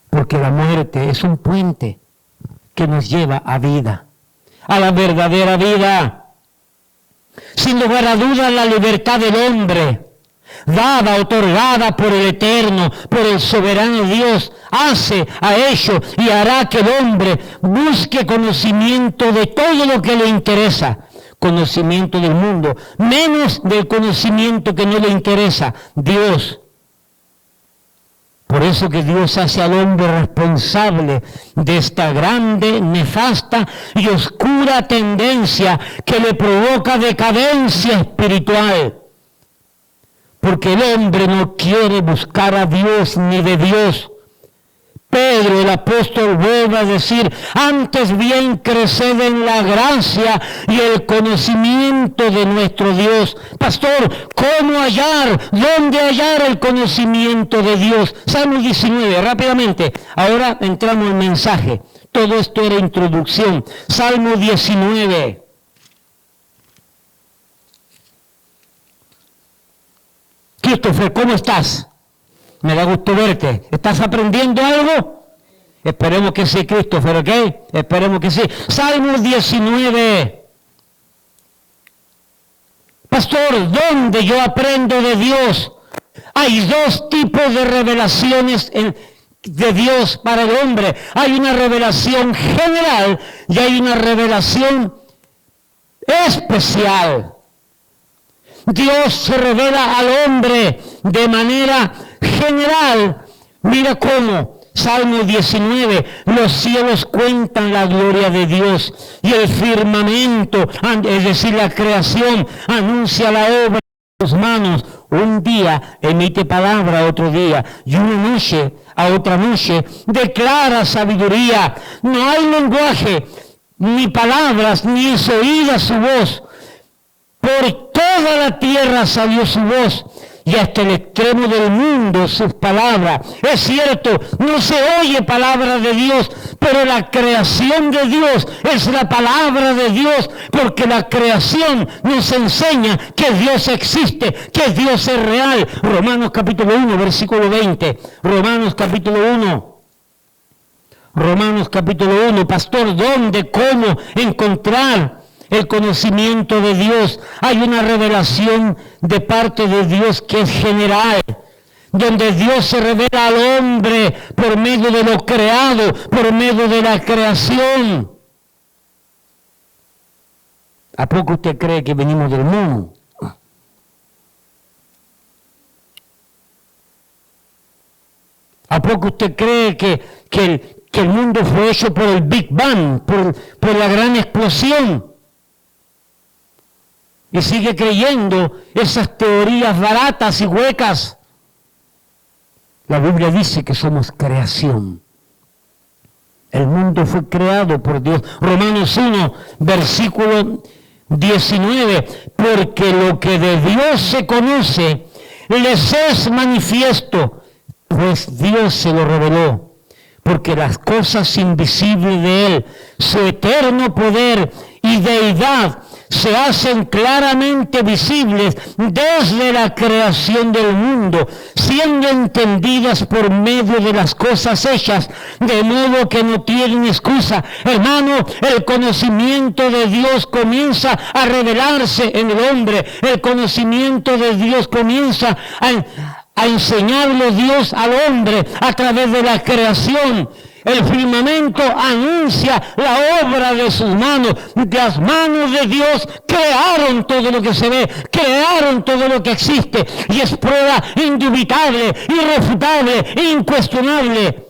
porque la muerte es un puente que nos lleva a vida, a la verdadera vida. Sin lugar a dudas, la libertad del hombre, dada, otorgada por el Eterno, por el soberano Dios, hace a ello y hará que el hombre busque conocimiento de todo lo que le interesa, conocimiento del mundo, menos del conocimiento que no le interesa, Dios. Por eso que Dios hace al hombre responsable de esta grande, nefasta y oscura tendencia que le provoca decadencia espiritual. Porque el hombre no quiere buscar a Dios ni de Dios. Pedro, el apóstol, vuelve a decir, antes bien creced en la gracia y el conocimiento de nuestro Dios. Pastor, ¿cómo hallar? ¿Dónde hallar el conocimiento de Dios? Salmo 19, rápidamente. Ahora entramos al mensaje. Todo esto era introducción. Salmo 19. Christopher, ¿cómo estás? Me da gusto verte. ¿Estás aprendiendo algo? Esperemos que sí, Christopher, ¿ok? Esperemos que sí. Salmo 19. Pastor, ¿dónde yo aprendo de Dios? Hay dos tipos de revelaciones de Dios para el hombre. Hay una revelación general y hay una revelación especial. Dios se revela al hombre de manera general. Mira cómo, Salmo 19, los cielos cuentan la gloria de Dios y el firmamento, es decir, la creación, anuncia la obra de sus manos. Un día emite palabra a otro día y una noche a otra noche declara sabiduría. No hay lenguaje, ni palabras, ni es oída su voz. Por toda la tierra salió su voz y hasta el extremo del mundo sus palabras. Es cierto, no se oye palabra de Dios, pero la creación de Dios es la palabra de Dios, porque la creación nos enseña que Dios existe, que Dios es real. Romanos capítulo 1, versículo 20. Romanos capítulo 1. Romanos capítulo 1. Pastor, ¿dónde, cómo encontrar el conocimiento de Dios? Hay una revelación de parte de Dios que es general, donde Dios se revela al hombre por medio de lo creado, por medio de la creación. ¿A poco usted cree que venimos del mundo? ¿A poco usted cree que el mundo fue hecho por el Big Bang, por la gran explosión? Y sigue creyendo esas teorías baratas y huecas. La Biblia dice que somos creación. El mundo fue creado por Dios. Romanos 1, versículo 19. Porque lo que de Dios se conoce, les es manifiesto, pues Dios se lo reveló. Porque las cosas invisibles de Él, su eterno poder y deidad, se hacen claramente visibles desde la creación del mundo, siendo entendidas por medio de las cosas hechas, de modo que no tienen excusa. Hermano, el conocimiento de Dios comienza a revelarse en el hombre. El conocimiento de Dios comienza a enseñarle Dios al hombre a través de la creación. El firmamento anuncia la obra de sus manos. Las manos de Dios crearon todo lo que se ve, crearon todo lo que existe. Y es prueba indubitable, irrefutable, incuestionable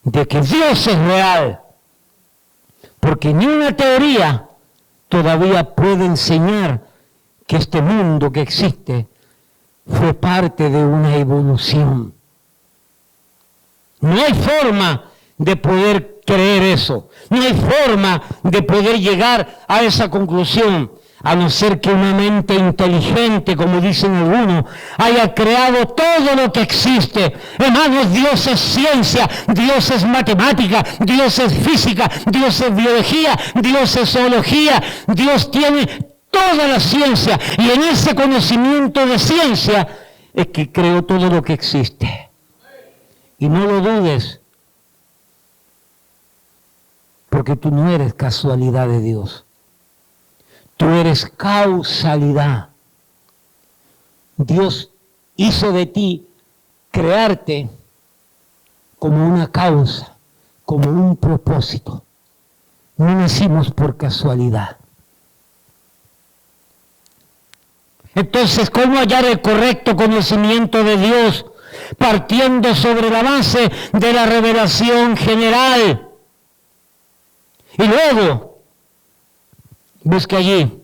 de que Dios es real. Porque ni una teoría todavía puede enseñar que este mundo que existe fue parte de una evolución. No hay forma de poder creer eso. No hay forma de poder llegar a esa conclusión, a no ser que una mente inteligente, como dicen algunos, haya creado todo lo que existe. Hermanos, Dios es ciencia, Dios es matemática, Dios es física, Dios es biología, Dios es zoología. Dios tiene toda la ciencia, y en ese conocimiento de ciencia es que creó todo lo que existe. Y no lo dudes, porque tú no eres casualidad de Dios. Tú eres causalidad. Dios hizo de ti crearte como una causa, como un propósito. No nacimos por casualidad. Entonces, ¿cómo hallar el correcto conocimiento de Dios? partiendo sobre la base de la revelación general. Y luego, busque allí.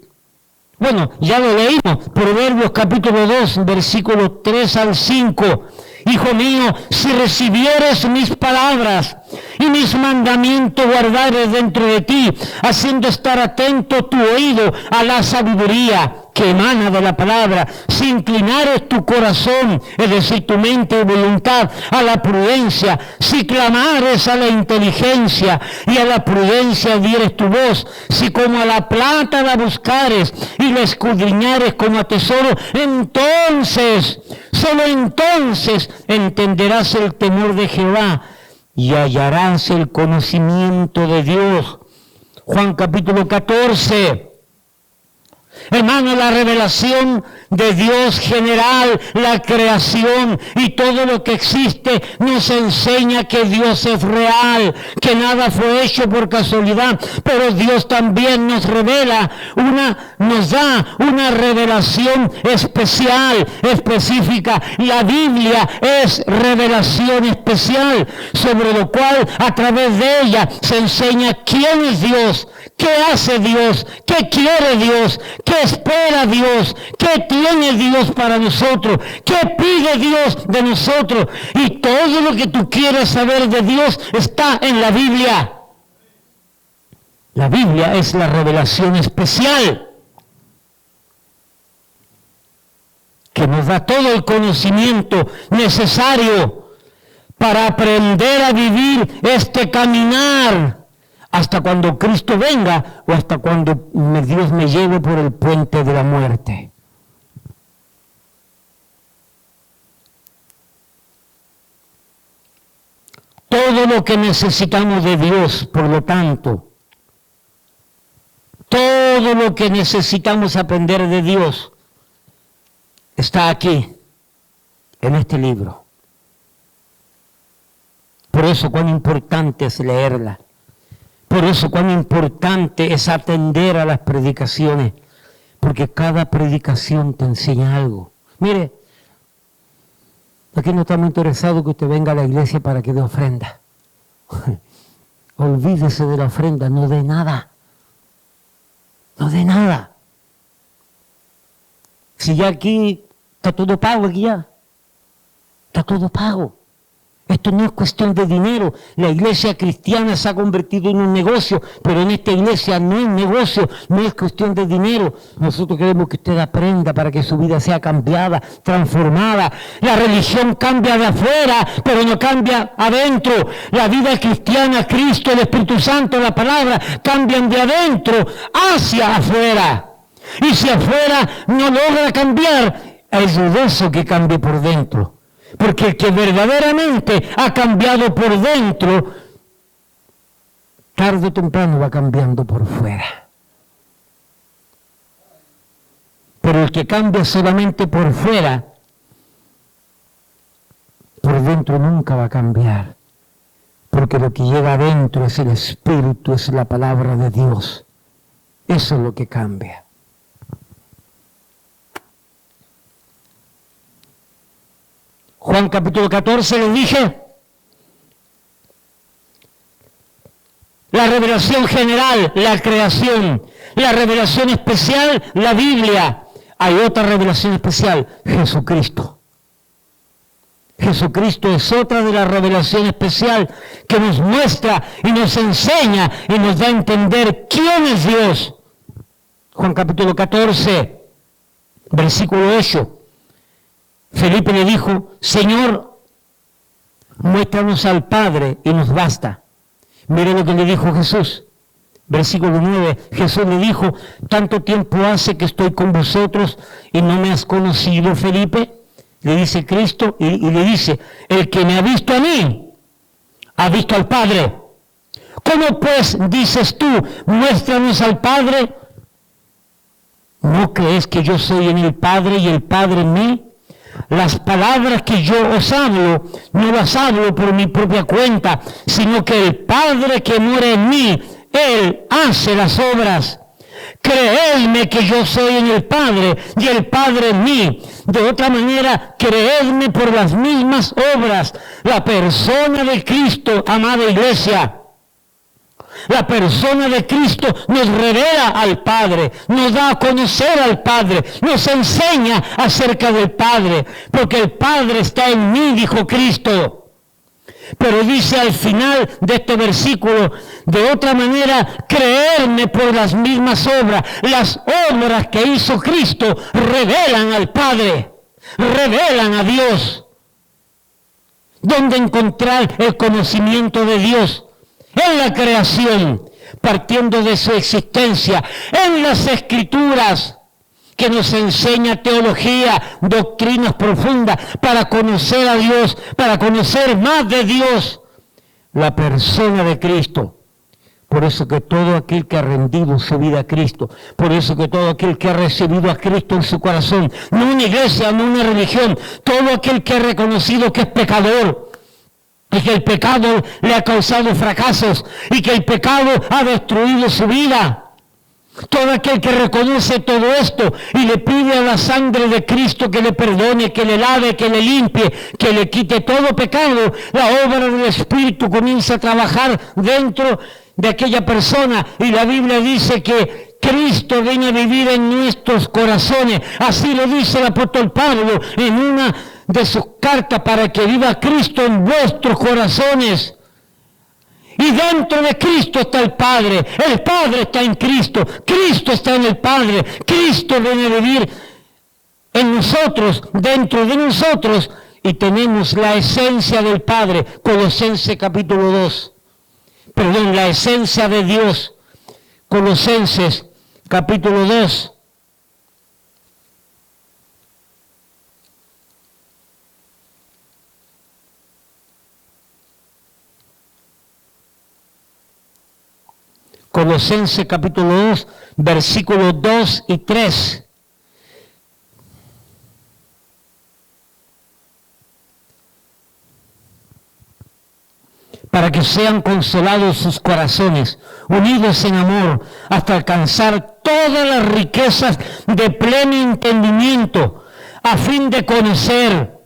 Bueno, ya lo leímos, Proverbios capítulo 2, versículos 3 al 5. Hijo mío, si recibieres mis palabras y mis mandamientos guardares dentro de ti, haciendo estar atento tu oído a la sabiduría que emana de la palabra, si inclinares tu corazón, es decir, tu mente y voluntad, a la prudencia, si clamares a la inteligencia y a la prudencia dieres tu voz, si como a la plata la buscares y la escudriñares como a tesoro, entonces, solo entonces entenderás el temor de Jehová y hallarás el conocimiento de Dios. Juan capítulo 14. Hermano, la revelación de Dios general, la creación y todo lo que existe nos enseña que Dios es real, que nada fue hecho por casualidad, pero Dios también nos revela nos da una revelación especial, específica. La Biblia es revelación especial, sobre lo cual a través de ella se enseña quién es Dios, qué hace Dios, qué quiere Dios, qué espera Dios, qué tiene Dios para nosotros, qué pide Dios de nosotros. Y todo lo que tú quieres saber de Dios está en la Biblia. La Biblia es la revelación especial que nos da todo el conocimiento necesario para aprender a vivir este caminar hasta cuando Cristo venga o hasta cuando Dios me lleve por el puente de la muerte. Todo lo que necesitamos de Dios, por lo tanto, todo lo que necesitamos aprender de Dios está aquí, en este libro. Por eso cuán importante es leerla. Por eso cuán importante es atender a las predicaciones, porque cada predicación te enseña algo. Mire, aquí no estamos interesados que usted venga a la iglesia para que dé ofrenda. Olvídese de la ofrenda, no dé nada. No dé nada. Si ya aquí está todo pago, aquí ya. Está todo pago. Esto no es cuestión de dinero. La iglesia cristiana se ha convertido en un negocio, pero en esta iglesia no es negocio, no es cuestión de dinero. Nosotros queremos que usted aprenda para que su vida sea cambiada, transformada. La religión cambia de afuera, pero no cambia adentro. La vida cristiana, Cristo, el Espíritu Santo, la palabra, cambian de adentro hacia afuera. Y si afuera no logra cambiar, es dudoso que cambie por dentro. Porque el que verdaderamente ha cambiado por dentro, tarde o temprano va cambiando por fuera. Pero el que cambia solamente por fuera, por dentro nunca va a cambiar. Porque lo que llega adentro es el Espíritu, es la palabra de Dios. Eso es lo que cambia. Juan capítulo 14, les dije, la revelación general, la creación, la revelación especial, la Biblia. Hay otra revelación especial, Jesucristo. Jesucristo es otra de la revelación especial que nos muestra y nos enseña y nos da a entender quién es Dios. Juan capítulo 14, versículo 8. Felipe le dijo, Señor, muéstranos al Padre y nos basta. Mire lo que le dijo Jesús. Versículo 9, Jesús le dijo, tanto tiempo hace que estoy con vosotros y no me has conocido, Felipe. Le dice Cristo y le dice, el que me ha visto a mí, ha visto al Padre. ¿Cómo pues dices tú, muéstranos al Padre? ¿No crees que yo soy en el Padre y el Padre en mí? Las palabras que yo os hablo, no las hablo por mi propia cuenta, sino que el Padre que mora en mí, Él hace las obras. creedme que yo soy en el Padre y el Padre en mí. De otra manera, creedme por las mismas obras. La persona de Cristo, amada iglesia, la persona de Cristo nos revela al Padre, nos da a conocer al Padre, nos enseña acerca del Padre, porque el Padre está en mí, dijo Cristo. Pero dice al final de este versículo, de otra manera, creerme por las mismas obras. Las obras que hizo Cristo revelan al Padre, revelan a Dios. ¿Dónde encontrar el conocimiento de Dios? En la creación, partiendo de su existencia, en las Escrituras, que nos enseña teología, doctrinas profundas, para conocer a Dios, para conocer más de Dios, la persona de Cristo. Por eso que todo aquel que ha rendido su vida a Cristo, por eso que todo aquel que ha recibido a Cristo en su corazón, no una iglesia, no una religión, todo aquel que ha reconocido que es pecador, y que el pecado le ha causado fracasos, y que el pecado ha destruido su vida. Todo aquel que reconoce todo esto y le pide a la sangre de Cristo que le perdone, que le lave, que le limpie, que le quite todo pecado, la obra del Espíritu comienza a trabajar dentro de aquella persona. Y la Biblia dice que Cristo viene a vivir en nuestros corazones. Así lo dice el apóstol Pablo en una de sus cartas, para que viva Cristo en vuestros corazones. Y dentro de Cristo está el Padre está en Cristo, Cristo está en el Padre, Cristo viene a vivir en nosotros, dentro de nosotros, y tenemos la esencia del Padre, Colosenses capítulo 2, la esencia de Dios, Colosenses capítulo 2. Colosenses capítulo 2, versículos 2 y 3. Para que sean consolados sus corazones, unidos en amor, hasta alcanzar todas las riquezas de pleno entendimiento, a fin de conocer,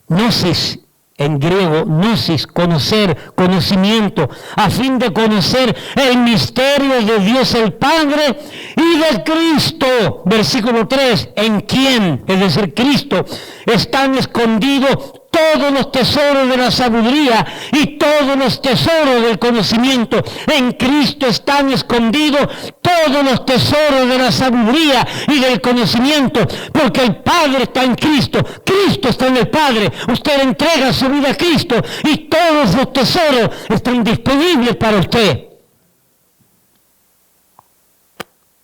gnosis, en griego, gnosis, conocer, conocimiento, a fin de conocer el misterio de Dios el Padre y de Cristo. Versículo 3, en quien, es decir, Cristo, están escondidos todos los tesoros de la sabiduría y todos los tesoros del conocimiento. En Cristo están escondidos todos los tesoros de la sabiduría y del conocimiento, porque el Padre está en Cristo, Cristo está en el Padre. Usted entrega su vida a Cristo y todos los tesoros están disponibles para usted.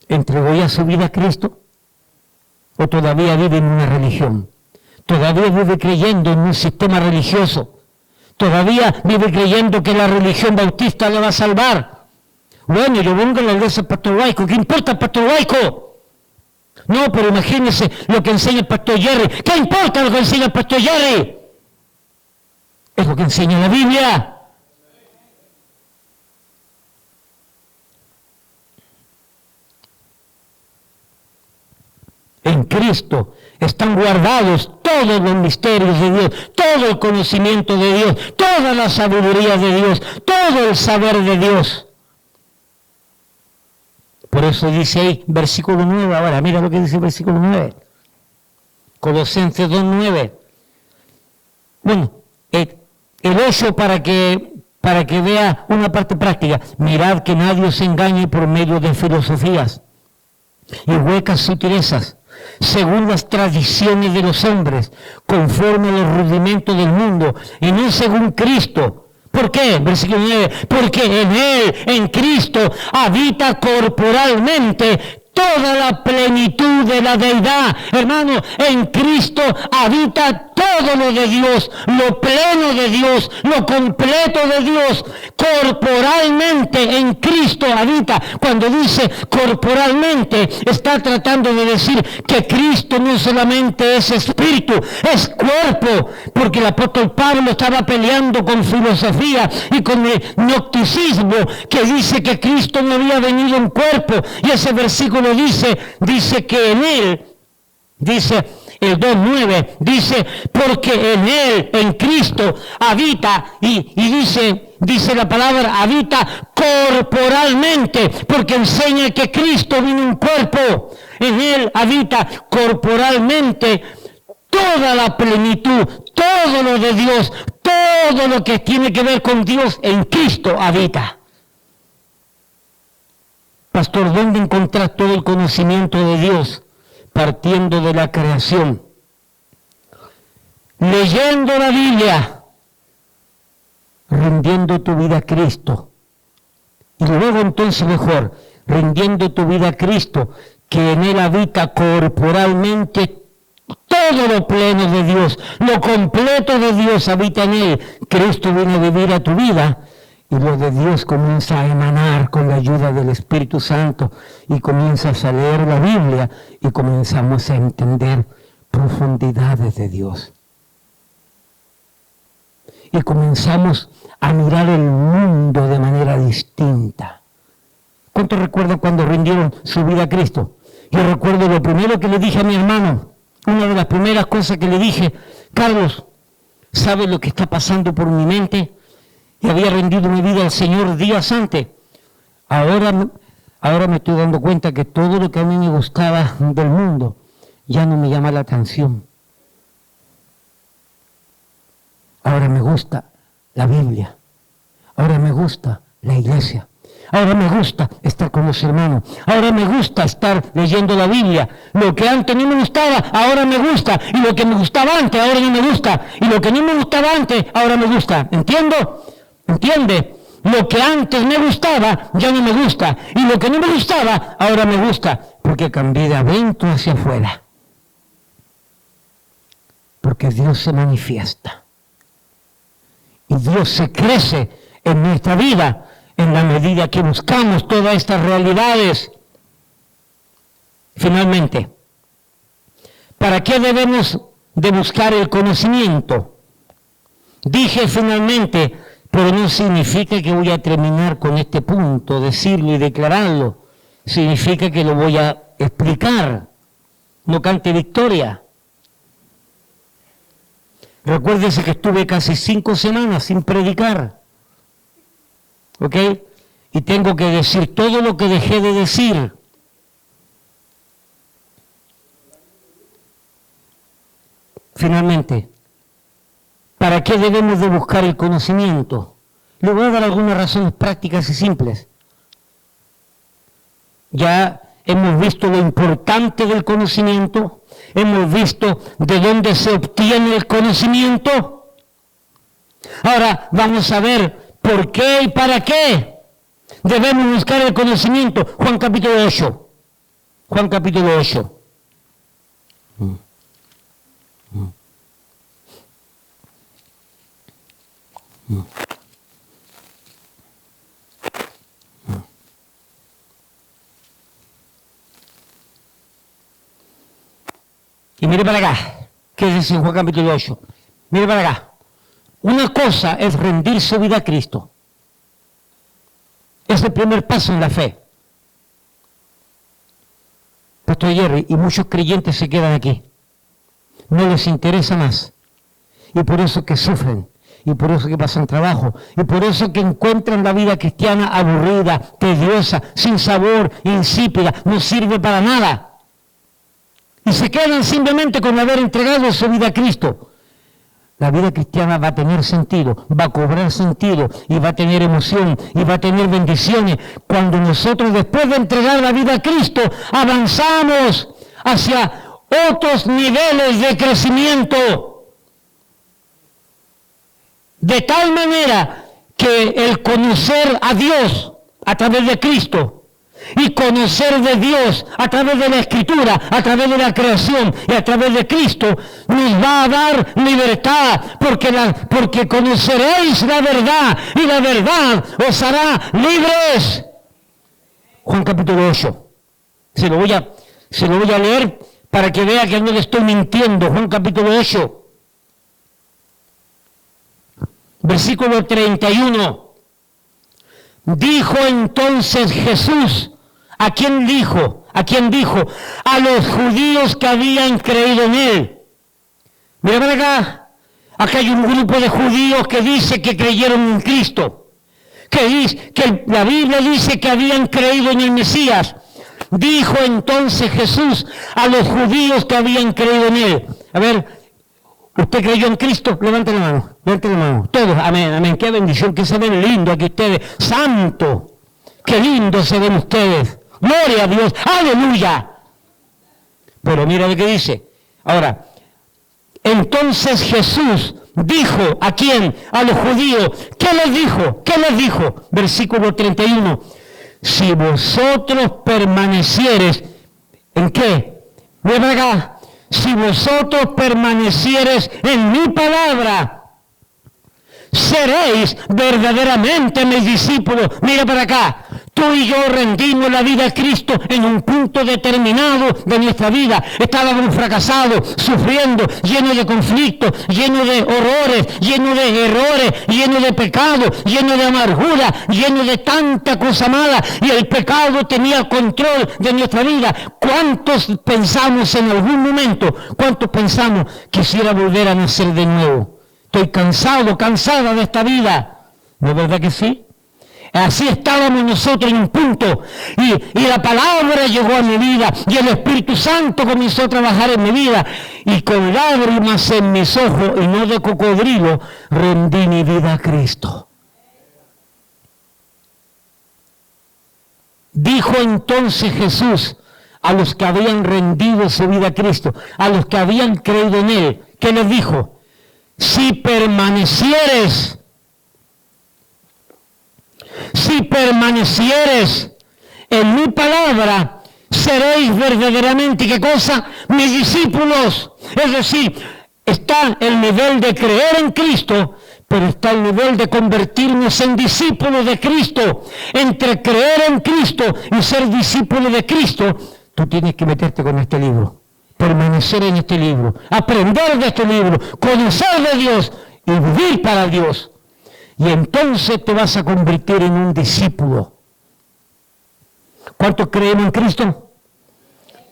¿Entregó ya su vida a Cristo? ¿O todavía vive en una religión? ¿Todavía vive creyendo en un sistema religioso? ¿Todavía vive creyendo que la religión bautista le va a salvar? Bueno, yo vengo a la iglesia del Pastor Huayco. ¿Qué importa el Pastor Huayco? No, pero imagínense lo que enseña el Pastor Jerry. ¿Qué importa lo que enseña el Pastor Jerry? Es lo que enseña la Biblia. En Cristo están guardados todos los misterios de Dios, todo el conocimiento de Dios, toda la sabiduría de Dios, todo el saber de Dios. Por eso dice ahí, versículo 9, ahora mira lo que dice el versículo 9. Colosenses 2:9. Bueno, el 8 para que vea una parte práctica. Mirad que nadie os engañe por medio de filosofías y huecas sutilezas, según las tradiciones de los hombres, conforme a los rudimentos del mundo, y no según Cristo. ¿Por qué? Versículo 9. Porque en Él, en Cristo, habita corporalmente toda la plenitud de la deidad. Hermano, en Cristo habita todo lo de Dios, lo pleno de Dios, lo completo de Dios, corporalmente en Cristo habita. Cuando dice corporalmente, está tratando de decir que Cristo no solamente es espíritu, es cuerpo, porque el apóstol Pablo estaba peleando con filosofía y con el gnosticismo que dice que Cristo no había venido en cuerpo, y ese versículo dice que en él, dice el 2.9, dice, porque en él, en Cristo, habita, y dice la palabra, habita corporalmente, porque enseña que Cristo vino en cuerpo. En él habita corporalmente toda la plenitud, todo lo de Dios, todo lo que tiene que ver con Dios en Cristo habita. Pastor, ¿dónde encontrar todo el conocimiento de Dios? Partiendo de la creación, leyendo la Biblia, rindiendo tu vida a Cristo, y luego entonces mejor, rindiendo tu vida a Cristo, que en él habita corporalmente todo lo pleno de Dios, lo completo de Dios habita en él. Cristo viene a vivir a tu vida, y lo de Dios comienza a emanar con la ayuda del Espíritu Santo, y comienzas a leer la Biblia y comenzamos a entender profundidades de Dios. Y comenzamos a mirar el mundo de manera distinta. ¿Cuántos recuerdan cuando rindieron su vida a Cristo? Yo recuerdo lo primero que le dije a mi hermano, una de las primeras cosas que le dije: Carlos, ¿sabes lo que está pasando por mi mente? Y había rendido mi vida al Señor días antes. Ahora me estoy dando cuenta que todo lo que a mí me gustaba del mundo ya no me llama la atención. Ahora me gusta la Biblia. Ahora me gusta la iglesia. Ahora me gusta estar con los hermanos. Ahora me gusta estar leyendo la Biblia. Lo que antes no me gustaba, ahora me gusta. Y lo que me gustaba antes, ahora no me gusta. Y lo que no me gustaba antes, ahora me gusta. ¿Entiende? Lo que antes me gustaba, ya no me gusta. Y lo que no me gustaba, ahora me gusta. Porque cambié de adentro hacia afuera. Porque Dios se manifiesta. Y Dios se crece en nuestra vida en la medida que buscamos todas estas realidades. Finalmente, ¿para qué debemos de buscar el conocimiento? Dije finalmente, pero no significa que voy a terminar con este punto, decirlo y declararlo. Significa que lo voy a explicar. No cante victoria. Recuérdese que estuve casi 5 semanas sin predicar. ¿Ok? Y tengo que decir todo lo que dejé de decir. Finalmente, ¿para qué debemos de buscar el conocimiento? Le voy a dar algunas razones prácticas y simples. Ya hemos visto lo importante del conocimiento, hemos visto de dónde se obtiene el conocimiento. Ahora vamos a ver por qué y para qué debemos buscar el conocimiento. Juan capítulo 8. Juan capítulo 8. Y mire para acá, ¿qué dice en Juan capítulo 8? Mire para acá. Una cosa es rendir su vida a Cristo. Es el primer paso en la fe. Pastor Jerry, y muchos creyentes se quedan aquí. No les interesa más. Y por eso que sufren. Y por eso que pasan trabajo. Y por eso que encuentran la vida cristiana aburrida, tediosa, sin sabor, insípida. No sirve para nada. Y se quedan simplemente con haber entregado su vida a Cristo. La vida cristiana va a tener sentido, va a cobrar sentido y va a tener emoción y va a tener bendiciones cuando nosotros, después de entregar la vida a Cristo, avanzamos hacia otros niveles de crecimiento. De tal manera que el conocer a Dios a través de Cristo Y conocer de Dios a través de la Escritura, a través de la creación y a través de Cristo, nos va a dar libertad, porque conoceréis la verdad y la verdad os hará libres. Juan capítulo 8. Se lo voy a leer para que vea que no le estoy mintiendo. Juan capítulo 8. Versículo 31. Dijo entonces Jesús, ¿a quién dijo? ¿A quién dijo? A los judíos que habían creído en él. Mira para acá. Acá hay un grupo de judíos que dice que creyeron en Cristo. Que la Biblia dice que habían creído en el Mesías. Dijo entonces Jesús a los judíos que habían creído en él. A ver, ¿usted creyó en Cristo? Levante la mano, levante la mano. Todos, amén, amén. Qué bendición, que se ven lindos aquí ustedes. Santo, qué lindo se ven ustedes. Gloria a Dios, aleluya. Pero mira lo que dice. Ahora, entonces Jesús dijo, ¿a quién? A los judíos. ¿Qué les dijo? ¿Qué les dijo? Versículo 31. Si vosotros permaneciereis, ¿en qué? Mira para acá. Si vosotros permaneciereis en mi palabra, seréis verdaderamente mis discípulos. Mira para acá. Tú y yo rendimos la vida a Cristo en un punto determinado de nuestra vida. Estábamos fracasados, sufriendo, llenos de conflictos, llenos de horrores, llenos de errores, llenos de pecados, llenos de amargura, llenos de tanta cosa mala. Y el pecado tenía control de nuestra vida. ¿Cuántos pensamos en algún momento? ¿Cuántos pensamos quisiera volver a nacer de nuevo? Estoy cansado, cansada de esta vida. ¿No es verdad que sí? Así estábamos nosotros en un punto, y la palabra llegó a mi vida, y el Espíritu Santo comenzó a trabajar en mi vida, y con lágrimas en mis ojos, y no de cocodrilo, rendí mi vida a Cristo. Dijo entonces Jesús a los que habían rendido su vida a Cristo, a los que habían creído en Él, ¿qué les dijo? Si permanecieres en mi palabra, seréis verdaderamente, ¿qué cosa? Mis discípulos. Es decir, está el nivel de creer en Cristo, pero está el nivel de convertirnos en discípulos de Cristo. Entre creer en Cristo y ser discípulo de Cristo, tú tienes que meterte con este libro, permanecer en este libro, aprender de este libro, conocer de Dios y vivir para Dios. Y entonces te vas a convertir en un discípulo. ¿Cuántos creemos en Cristo?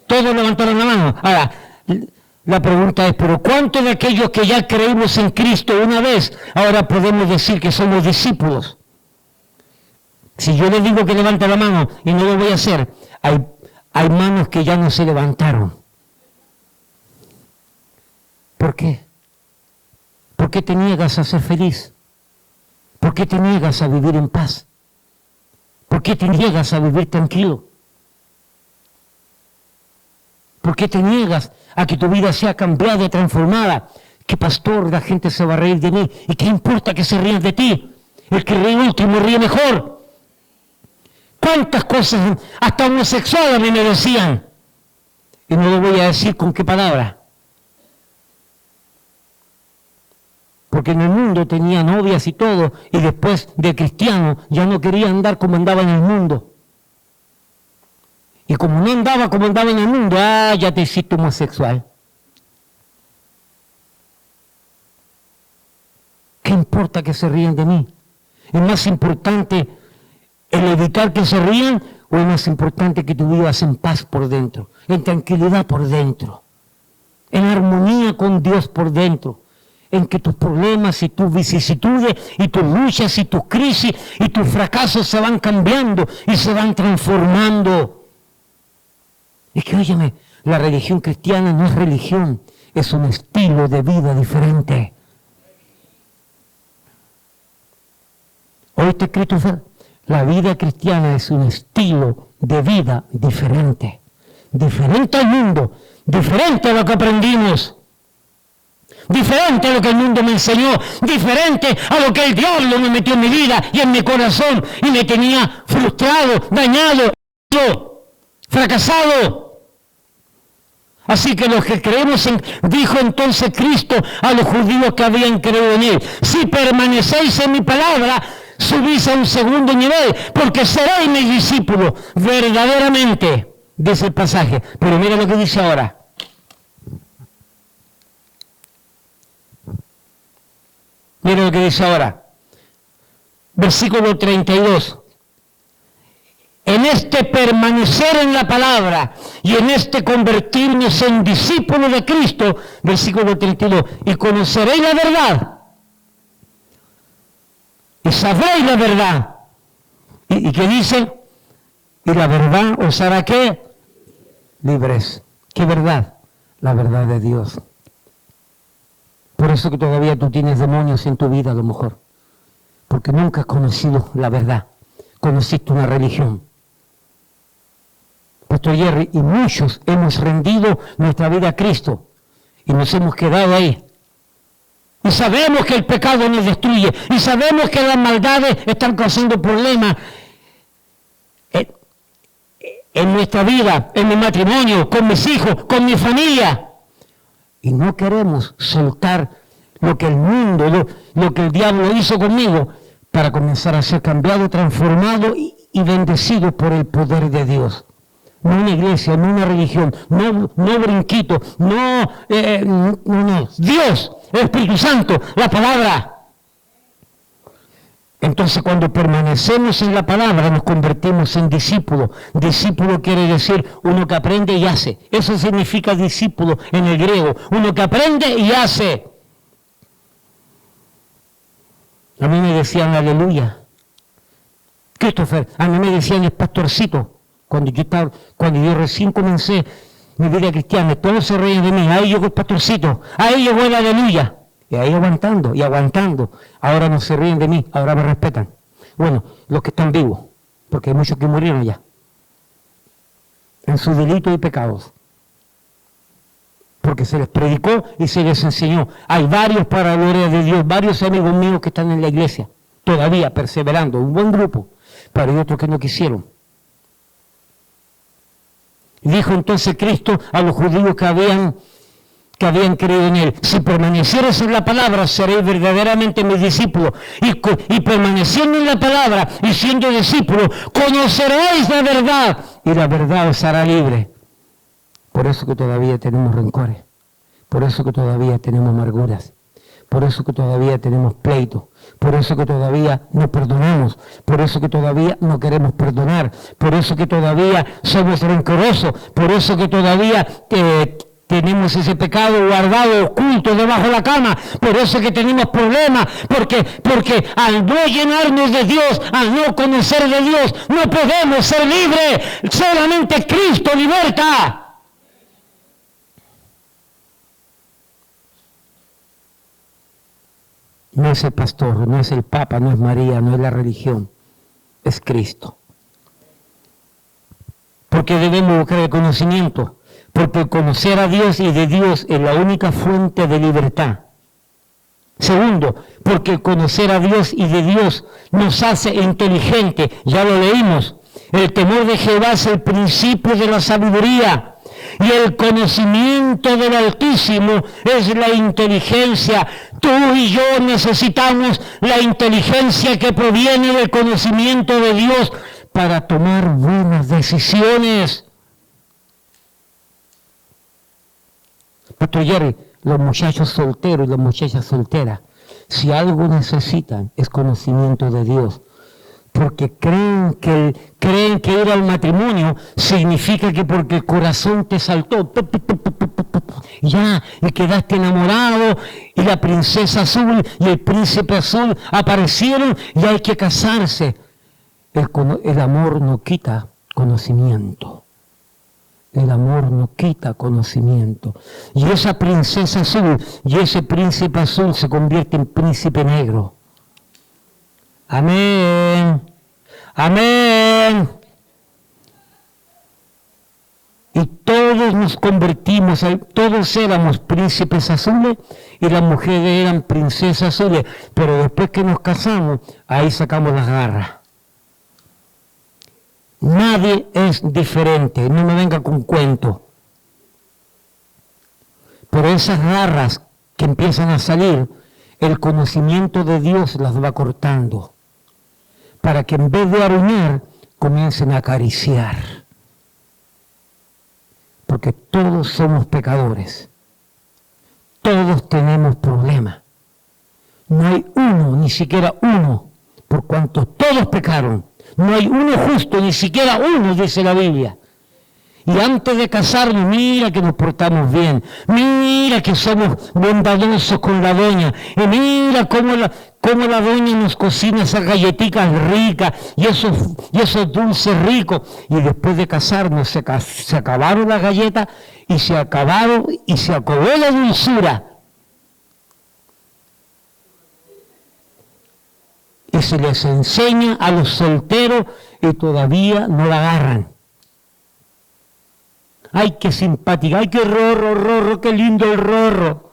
Todos levantaron la mano. Ahora, la pregunta es, ¿pero cuántos de aquellos que ya creímos en Cristo una vez, ahora podemos decir que somos discípulos? Si yo les digo que levante la mano y no lo voy a hacer, hay manos que ya no se levantaron. ¿Por qué? ¿Por qué te niegas a ser feliz? ¿Por qué te niegas a vivir en paz? ¿Por qué te niegas a vivir tranquilo? ¿Por qué te niegas a que tu vida sea cambiada y transformada? Que pastor, la gente se va a reír de mí. ¿Y qué importa que se rían de ti? El que ríe último ríe mejor. ¿Cuántas cosas hasta homosexuales a mí me decían? Y no lo voy a decir con qué palabra. Porque en el mundo tenía novias y todo, y después de cristiano ya no quería andar como andaba en el mundo. Y como no andaba como andaba en el mundo, ya te hiciste homosexual. ¿Qué importa que se rían de mí? ¿Es más importante el evitar que se rían o es más importante que tú vivas en paz por dentro, en tranquilidad por dentro, en armonía con Dios por dentro? En que tus problemas y tus vicisitudes y tus luchas y tus crisis y tus fracasos se van cambiando y se van transformando. Es que, óyeme, la religión cristiana no es religión, es un estilo de vida diferente. ¿Oíste, Christopher? La vida cristiana es un estilo de vida diferente. Diferente al mundo, diferente a lo que aprendimos. Diferente a lo que el mundo me enseñó, diferente a lo que el diablo me metió en mi vida y en mi corazón y me tenía frustrado, dañado. fracasado. Así que los que creemos dijo entonces Cristo a los judíos que habían creído en él: si permanecéis en mi palabra, subís a un segundo nivel, porque seréis mis discípulos verdaderamente, dice el pasaje. Pero mira lo que dice ahora. Mira lo que dice ahora. Versículo 32. En este permanecer en la palabra y en este convertirnos en discípulos de Cristo, versículo 32, y conoceréis la verdad, y sabréis la verdad. ¿Y qué dice? Y la verdad os hará ¿qué? Libres. ¿Qué verdad? La verdad de Dios. Por eso que todavía tú tienes demonios en tu vida a lo mejor, porque nunca has conocido la verdad, conociste una religión. Pastor Jerry, y muchos hemos rendido nuestra vida a Cristo y nos hemos quedado ahí. Y sabemos que el pecado nos destruye, y sabemos que las maldades están causando problemas en nuestra vida, en mi matrimonio, con mis hijos, con mi familia. Y no queremos soltar lo que el mundo, lo que el diablo hizo conmigo, para comenzar a ser cambiado, transformado y bendecido por el poder de Dios. No una iglesia, no una religión, no brinquito, no, Dios, el Espíritu Santo, la palabra. Entonces, cuando permanecemos en la palabra, nos convertimos en discípulos. Discípulo quiere decir uno que aprende y hace. Eso significa discípulo en el griego, uno que aprende y hace. A mí me decían aleluya. Christopher, a mí me decían el pastorcito. Cuando yo recién comencé mi vida cristiana, todos se reían de mí. Ahí llegó el pastorcito, ahí llegó el aleluya. Y ahí aguantando y aguantando. Ahora no se ríen de mí, ahora me respetan. Bueno, los que están vivos, porque hay muchos que murieron ya, en sus delitos y pecados. Porque se les predicó y se les enseñó. Hay varios, para la gloria de Dios, varios amigos míos que están en la iglesia, todavía perseverando, un buen grupo, pero hay otros que no quisieron. Dijo entonces Cristo a los judíos que habían creído en él: si permanecieres en la palabra, seréis verdaderamente mis discípulos. Y permaneciendo en la palabra y siendo discípulos, conoceréis la verdad, y la verdad os hará libre. Por eso que todavía tenemos rencores, por eso que todavía tenemos amarguras, por eso que todavía tenemos pleitos, por eso que todavía no perdonamos, por eso que todavía no queremos perdonar, por eso que todavía somos rencorosos, por eso que todavía tenemos ese pecado guardado, oculto, debajo de la cama. Por eso que tenemos problemas, porque al no llenarnos de Dios, al no conocer de Dios, no podemos ser libres. Solamente Cristo liberta. No es el pastor, no es el Papa, no es María, no es la religión, es Cristo. Porque debemos buscar el conocimiento. Porque conocer a Dios y de Dios es la única fuente de libertad. Segundo, porque conocer a Dios y de Dios nos hace inteligentes. Ya lo leímos. El temor de Jehová es el principio de la sabiduría. Y el conocimiento del Altísimo es la inteligencia. Tú y yo necesitamos la inteligencia que proviene del conocimiento de Dios para tomar buenas decisiones. Pastor Jerry, los muchachos solteros y las muchachas solteras, si algo necesitan es conocimiento de Dios, porque creen que ir al matrimonio significa que porque el corazón te saltó, ya, y quedaste enamorado, y la princesa azul y el príncipe azul aparecieron y hay que casarse. El amor no quita conocimiento. El amor no quita conocimiento. Y esa princesa azul y ese príncipe azul se convierte en príncipe negro. Amén. Amén. Y todos nos convertimos, todos éramos príncipes azules y las mujeres eran princesas azules. Pero después que nos casamos, ahí sacamos las garras. Nadie es diferente, no me venga con cuento. Pero esas garras que empiezan a salir, el conocimiento de Dios las va cortando, para que en vez de aruñar, comiencen a acariciar. Porque todos somos pecadores, todos tenemos problemas. No hay uno, ni siquiera uno, por cuanto todos pecaron. No hay uno justo, ni siquiera uno, dice la Biblia. Y antes de casarnos, mira que nos portamos bien, mira que somos bondadosos con la doña, y mira cómo la doña nos cocina esas galletitas ricas y esos dulces ricos. Y después de casarnos se acabaron las galletas y se acabó la dulzura. Y se les enseña a los solteros y todavía no la agarran. ¡Ay, qué simpática! ¡Ay, qué rorro! ¡Qué lindo el rorro!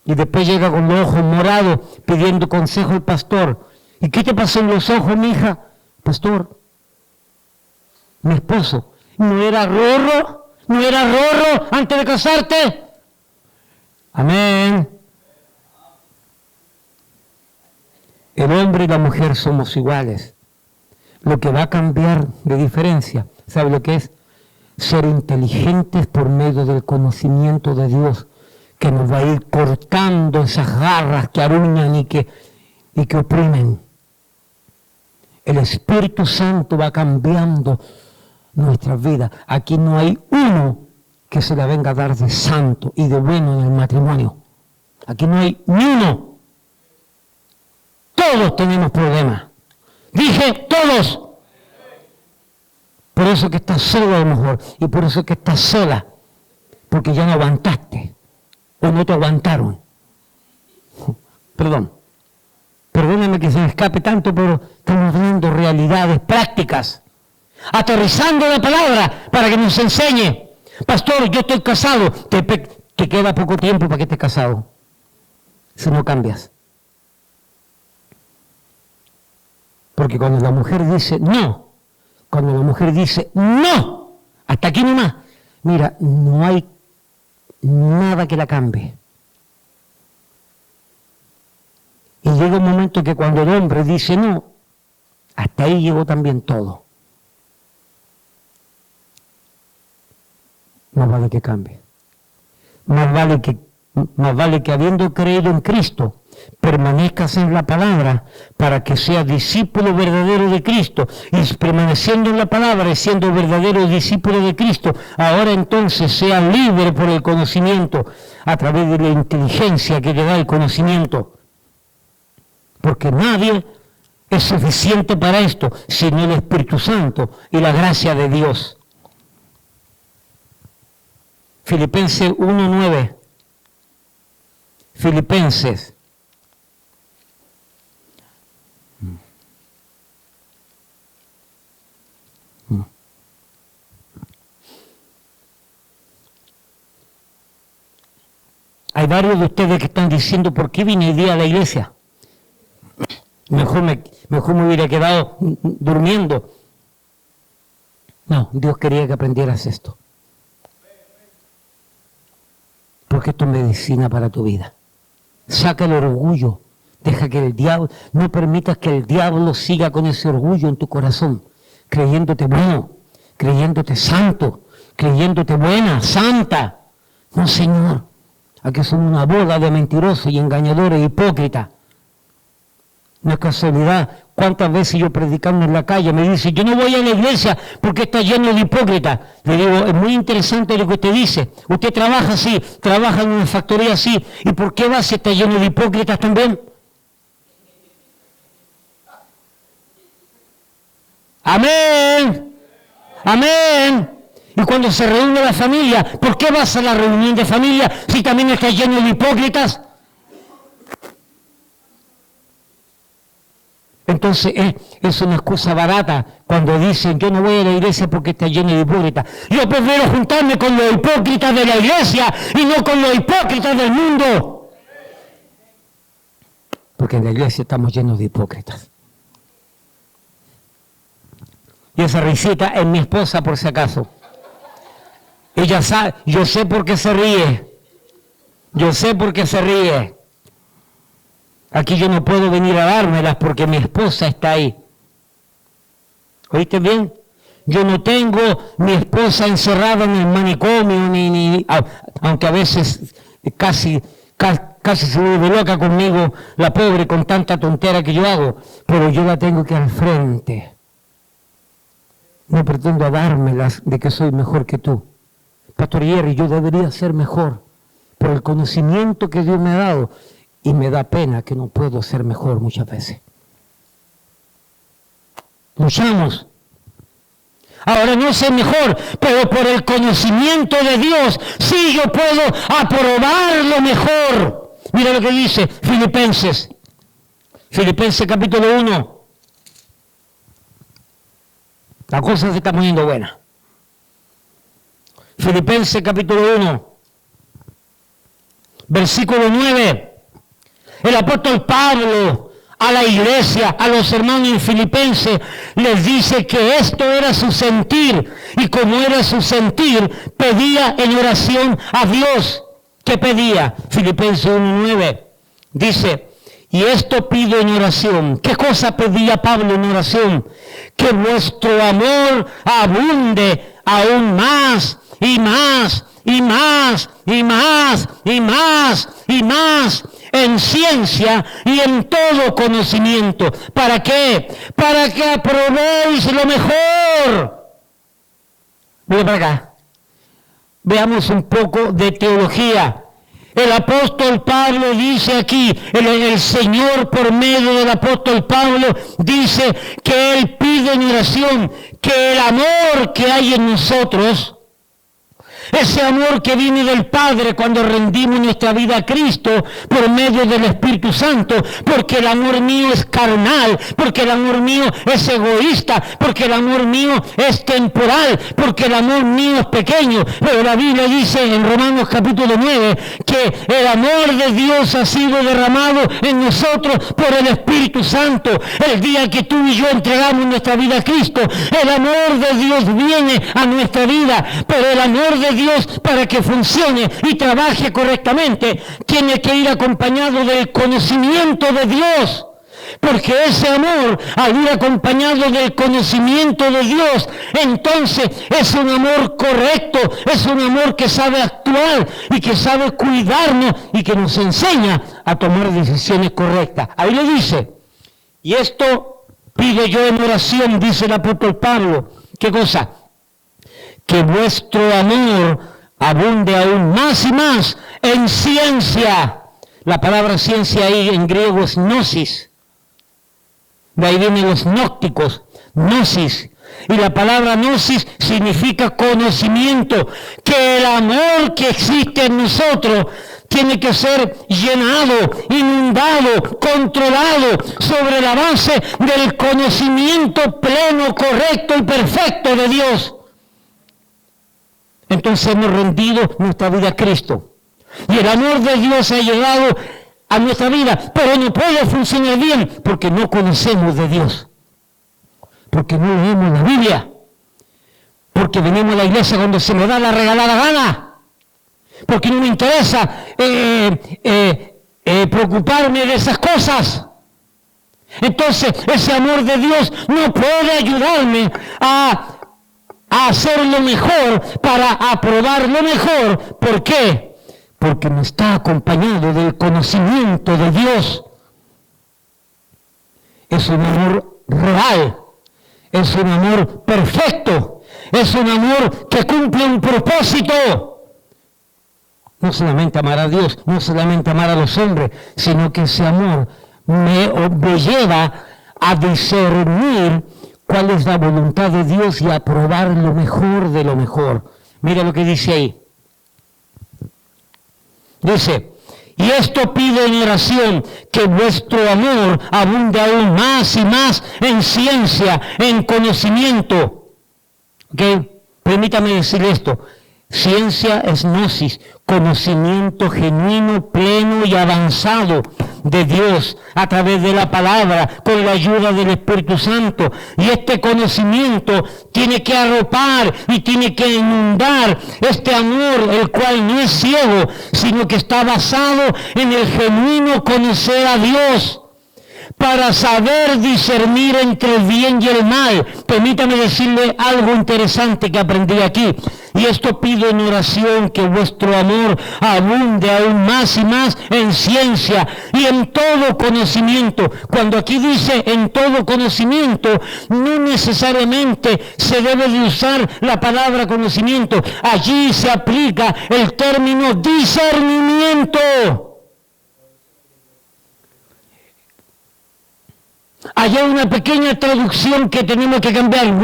Y después llega con los ojos morados pidiendo consejo al pastor. ¿Y qué te pasó en los ojos, mija? Pastor, mi esposo, ¿no era rorro? ¿No era rorro antes de casarte? Amén. El hombre y la mujer somos iguales. Lo que va a cambiar de diferencia, ¿sabe lo que es? Ser inteligentes por medio del conocimiento de Dios, que nos va a ir cortando esas garras que aruñan y que oprimen. El Espíritu Santo va cambiando nuestras vidas. Aquí no hay uno que se la venga a dar de santo y de bueno en el matrimonio. Aquí no hay ni uno. Todos tenemos problemas. Dije todos. Por eso que estás solo a lo mejor, y por eso que estás sola, porque ya no aguantaste, o no te aguantaron. Perdóname que se me escape tanto, pero estamos dando realidades prácticas, aterrizando la palabra para que nos enseñe. Pastor, yo estoy casado, te queda poco tiempo para que estés casado, si no cambias. Porque cuando la mujer dice no, hasta aquí nomás, mira, no hay nada que la cambie. Y llega un momento que cuando el hombre dice no, hasta ahí llegó también todo. Más vale que cambie. Más vale que habiendo creído en Cristo, permanezcas en la palabra para que seas discípulo verdadero de Cristo, y permaneciendo en la palabra y siendo verdadero discípulo de Cristo, ahora entonces seas libre por el conocimiento a través de la inteligencia que te da el conocimiento, porque nadie es suficiente para esto sino el Espíritu Santo y la gracia de Dios. Filipenses 1:9. Filipenses. Hay varios de ustedes que están diciendo, ¿por qué vine hoy día a la iglesia? Mejor me hubiera quedado durmiendo. No, Dios quería que aprendieras esto. Porque esto es medicina para tu vida. Saca el orgullo. Deja que el diablo, no permitas que el diablo siga con ese orgullo en tu corazón, creyéndote bueno, creyéndote santo, creyéndote buena, santa. No, Señor, aquí son una bola de mentirosos y engañadores e hipócritas. No es casualidad. ¿Cuántas veces yo predicando en la calle me dice, yo no voy a la iglesia porque está lleno de hipócritas? Le digo, es muy interesante lo que usted dice. Usted trabaja así, trabaja en una factoría así. ¿Y por qué va si está lleno de hipócritas también? Amén. Amén. Y cuando se reúne la familia, ¿por qué vas a la reunión de familia si también está lleno de hipócritas? Entonces es una excusa barata cuando dicen yo no voy a la iglesia porque está lleno de hipócritas. Yo prefiero juntarme con los hipócritas de la iglesia y no con los hipócritas del mundo. Porque en la iglesia estamos llenos de hipócritas. Y esa risita es mi esposa, por si acaso. Ella sabe, yo sé por qué se ríe. Yo sé por qué se ríe. Aquí yo no puedo venir a dármelas porque mi esposa está ahí. ¿Oíste bien? Yo no tengo mi esposa encerrada en el manicomio, aunque a veces casi se vuelve loca conmigo, la pobre, con tanta tontera que yo hago, pero yo la tengo que al frente. No pretendo dármelas de que soy mejor que tú. Pastor Jerry, yo debería ser mejor por el conocimiento que Dios me ha dado, y me da pena que no puedo ser mejor muchas veces. Luchamos. Ahora no sé mejor, pero por el conocimiento de Dios, sí yo puedo aprobar lo mejor. Mira lo que dice Filipenses capítulo 1. La cosa se está poniendo buena. Filipenses capítulo 1, versículo 9. El apóstol Pablo a la iglesia, a los hermanos en Filipenses, les dice que esto era su sentir, y como era su sentir, pedía en oración a Dios. ¿Qué pedía? Filipenses 1:9 dice, y esto pido en oración. ¿Qué cosa pedía Pablo en oración? Que vuestro amor abunde aún más y más y más y más y más y más en ciencia y en todo conocimiento. ¿Para qué? Para que aprobéis lo mejor. Mira para acá. Veamos un poco de teología. El apóstol Pablo dice aquí, el Señor por medio del apóstol Pablo dice que Él pide en oración que el amor que hay en nosotros, ese amor que viene del Padre cuando rendimos nuestra vida a Cristo por medio del Espíritu Santo, porque el amor mío es carnal, porque el amor mío es egoísta, porque el amor mío es temporal, porque el amor mío es pequeño. Pero la Biblia dice en Romanos capítulo 9 que el amor de Dios ha sido derramado en nosotros por el Espíritu Santo. El día que tú y yo entregamos nuestra vida a Cristo, el amor de Dios viene a nuestra vida, pero el amor de Dios, para que funcione y trabaje correctamente, tiene que ir acompañado del conocimiento de Dios. Porque ese amor, al ir acompañado del conocimiento de Dios, entonces es un amor correcto, es un amor que sabe actuar y que sabe cuidarnos y que nos enseña a tomar decisiones correctas. Ahí lo dice. Y esto pido yo en oración, dice el apóstol Pablo. ¿Qué cosa? Que vuestro amor abunde aún más y más en ciencia. La palabra ciencia ahí en griego es gnosis. De ahí vienen los gnósticos, gnosis. Y la palabra gnosis significa conocimiento. Que el amor que existe en nosotros tiene que ser llenado, inundado, controlado sobre la base del conocimiento pleno, correcto y perfecto de Dios. Entonces hemos rendido nuestra vida a Cristo. Y el amor de Dios ha llegado a nuestra vida, pero no puede funcionar bien porque no conocemos de Dios. Porque no leemos la Biblia. Porque venimos a la iglesia cuando se nos da la regalada gana. Porque no me interesa preocuparme de esas cosas. Entonces ese amor de Dios no puede ayudarme a hacer lo mejor, para aprobar lo mejor. ¿Por qué? Porque no está acompañado del conocimiento de Dios. Es un amor real, es un amor perfecto, es un amor que cumple un propósito. No solamente amar a Dios, no solamente amar a los hombres, sino que ese amor me lleva a discernir cuál es la voluntad de Dios y aprobar lo mejor de lo mejor. Mira lo que dice ahí. Dice, y esto pido en oración, que vuestro amor abunde aún más y más en ciencia, en conocimiento. ¿Ok? Permítame decir esto. Ciencia es gnosis, conocimiento genuino, pleno y avanzado de Dios a través de la palabra, con la ayuda del Espíritu Santo. Y este conocimiento tiene que arropar y tiene que inundar este amor, el cual no es ciego, sino que está basado en el genuino conocer a Dios, para saber discernir entre el bien y el mal. Permítame decirle algo interesante que aprendí aquí. Y esto pido en oración, que vuestro amor abunde aún más y más en ciencia y en todo conocimiento. Cuando aquí dice en todo conocimiento, no necesariamente se debe de usar la palabra conocimiento. Allí se aplica el término discernimiento. Hay una pequeña traducción que tenemos que cambiar.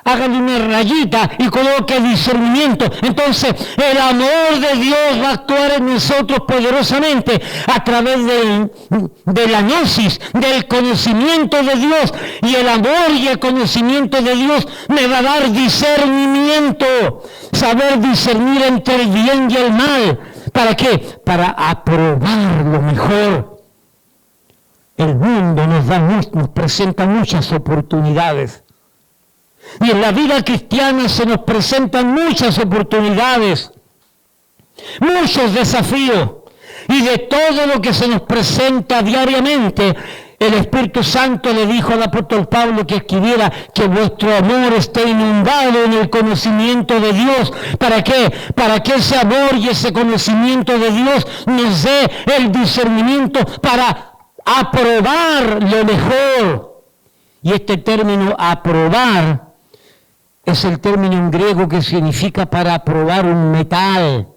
Hágale una rayita y coloque discernimiento. Entonces, el amor de Dios va a actuar en nosotros poderosamente a través de la gnosis, del conocimiento de Dios. Y el amor y el conocimiento de Dios me va a dar discernimiento. Saber discernir entre el bien y el mal. ¿Para qué? Para aprobar lo mejor. El mundo nos presenta muchas oportunidades. Y en la vida cristiana se nos presentan muchas oportunidades, muchos desafíos. Y de todo lo que se nos presenta diariamente, el Espíritu Santo le dijo al apóstol Pablo que escribiera que vuestro amor esté inundado en el conocimiento de Dios. ¿Para qué? Para que ese amor y ese conocimiento de Dios nos dé el discernimiento para aprobar lo mejor. Y este término aprobar es el término en griego que significa para aprobar un metal,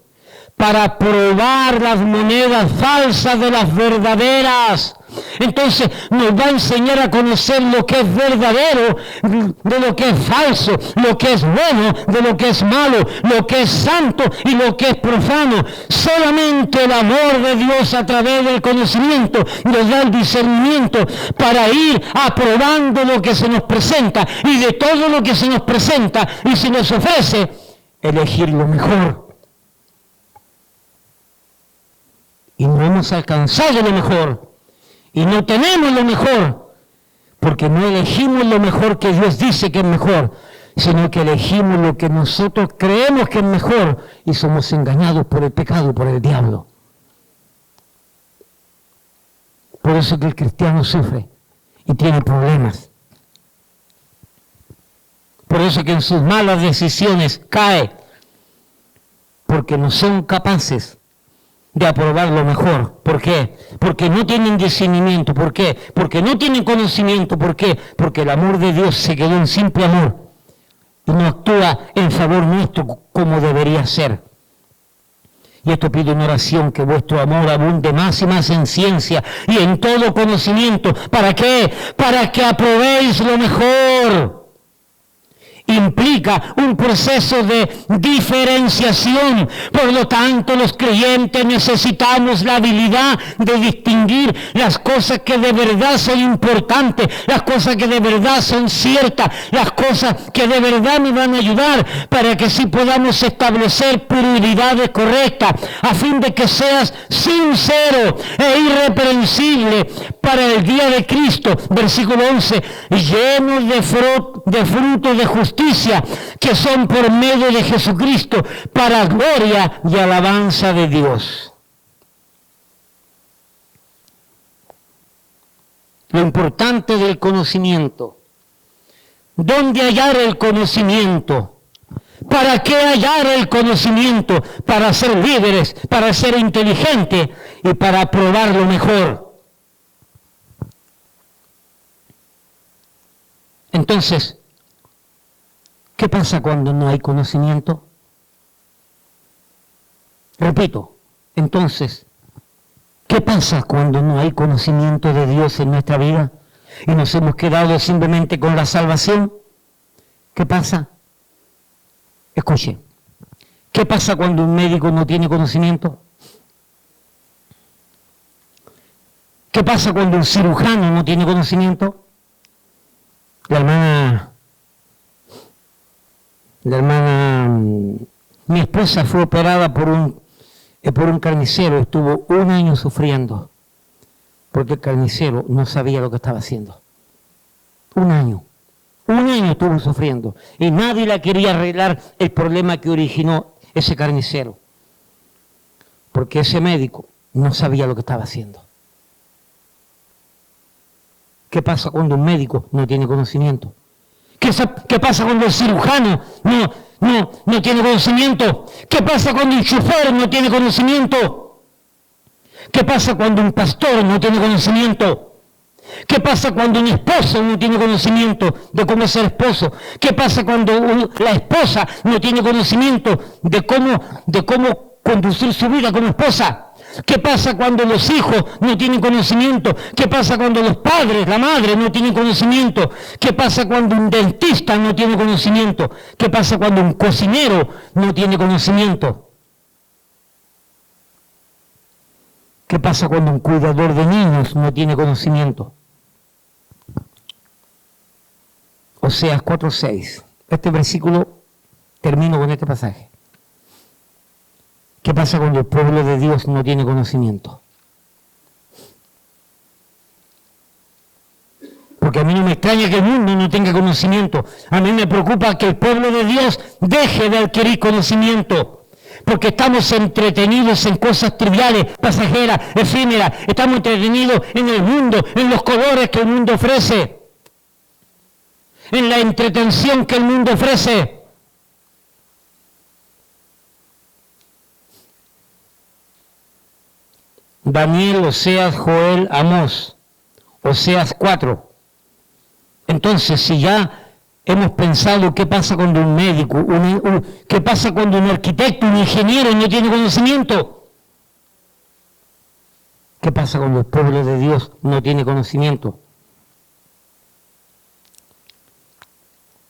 para probar las monedas falsas de las verdaderas. Entonces nos va a enseñar a conocer lo que es verdadero de lo que es falso, lo que es bueno de lo que es malo, lo que es santo y lo que es profano. Solamente el amor de Dios a través del conocimiento nos da el discernimiento para ir aprobando lo que se nos presenta, y de todo lo que se nos presenta y se nos ofrece, elegir lo mejor. Y no hemos alcanzado lo mejor. Y no tenemos lo mejor, porque no elegimos lo mejor que Dios dice que es mejor, sino que elegimos lo que nosotros creemos que es mejor y somos engañados por el pecado y por el diablo. Por eso es que el cristiano sufre y tiene problemas. Por eso es que en sus malas decisiones cae, porque no son capaces de aprobar lo mejor. ¿Por qué? Porque no tienen discernimiento. ¿Por qué? Porque no tienen conocimiento. ¿Por qué? Porque el amor de Dios se quedó en simple amor y no actúa en favor nuestro como debería ser. Y esto pido en oración, que vuestro amor abunde más y más en ciencia y en todo conocimiento. ¿Para qué? Para que aprobéis lo mejor. Implica un proceso de diferenciación. Por lo tanto, los creyentes necesitamos la habilidad de distinguir las cosas que de verdad son importantes, las cosas que de verdad son ciertas, las cosas que de verdad nos van a ayudar para que sí podamos establecer prioridades correctas, a fin de que seas sincero e irreprensible para el día de Cristo. Versículo 11, llenos de fruto de justicia, que son por medio de Jesucristo, para gloria y alabanza de Dios. Lo importante del conocimiento. ¿Dónde hallar el conocimiento? ¿Para qué hallar el conocimiento? Para ser líderes, para ser inteligentes y para probar lo mejor. Entonces, ¿qué pasa cuando no hay conocimiento? Repito, entonces, ¿qué pasa cuando no hay conocimiento de Dios en nuestra vida y nos hemos quedado simplemente con la salvación? ¿Qué pasa? Escuche, ¿qué pasa cuando un médico no tiene conocimiento? ¿Qué pasa cuando un cirujano no tiene conocimiento? La hermana La hermana, mi esposa fue operada por un carnicero, estuvo 1 año sufriendo, porque el carnicero no sabía lo que estaba haciendo. 1 año. 1 año estuvo sufriendo y nadie la quería arreglar el problema que originó ese carnicero, porque ese médico no sabía lo que estaba haciendo. ¿Qué pasa cuando un médico no tiene conocimiento? ¿Qué pasa cuando el cirujano no tiene conocimiento? ¿Qué pasa cuando un chofer no tiene conocimiento? ¿Qué pasa cuando un pastor no tiene conocimiento? ¿Qué pasa cuando un esposo no tiene conocimiento de cómo ser esposo? ¿Qué pasa cuando la esposa no tiene conocimiento de cómo conducir su vida como esposa? ¿Qué pasa cuando los hijos no tienen conocimiento? ¿Qué pasa cuando los padres, la madre, no tienen conocimiento? ¿Qué pasa cuando un dentista no tiene conocimiento? ¿Qué pasa cuando un cocinero no tiene conocimiento? ¿Qué pasa cuando un cuidador de niños no tiene conocimiento? Oseas 4:6. Este versículo, termino con este pasaje. ¿Qué pasa cuando el pueblo de Dios no tiene conocimiento? Porque a mí no me extraña que el mundo no tenga conocimiento. A mí me preocupa que el pueblo de Dios deje de adquirir conocimiento. Porque estamos entretenidos en cosas triviales, pasajeras, efímeras. Estamos entretenidos en el mundo, en los colores que el mundo ofrece. En la entretención que el mundo ofrece. Daniel, Oseas, Joel, Amós, Oseas 4. Entonces, si ya hemos pensado qué pasa cuando un médico, qué pasa cuando un arquitecto, un ingeniero no tiene conocimiento, ¿qué pasa cuando el pueblo de Dios no tiene conocimiento?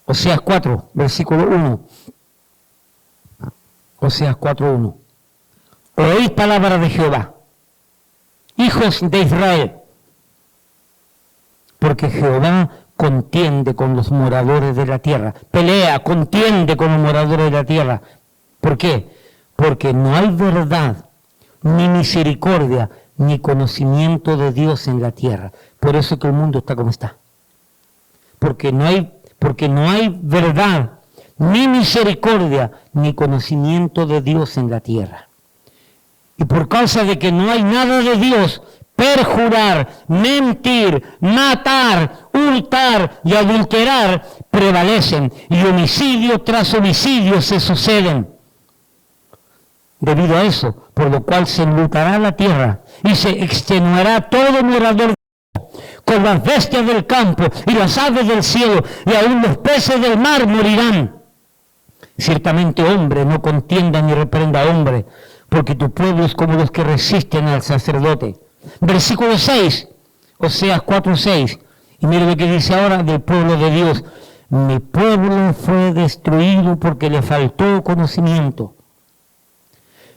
Oseas 4, versículo 1. Oseas 4:1. Oíd palabra de Jehová, hijos de Israel, porque Jehová contiende con los moradores de la tierra, pelea, contiende con los moradores de la tierra. ¿Por qué? Porque no hay verdad, ni misericordia, ni conocimiento de Dios en la tierra. Por eso es que el mundo está como está. Porque no hay verdad, ni misericordia, ni conocimiento de Dios en la tierra. Y por causa de que no hay nada de Dios, perjurar, mentir, matar, hurtar y adulterar prevalecen, y homicidio tras homicidio se suceden. Debido a eso, por lo cual se enlutará la tierra y se extenuará todo morador con las bestias del campo y las aves del cielo, y aún los peces del mar morirán. Ciertamente hombre no contienda ni reprenda a hombre, porque tu pueblo es como los que resisten al sacerdote. Versículo 6, Oseas 4:6. Y mire lo que dice ahora del pueblo de Dios. Mi pueblo fue destruido porque le faltó conocimiento.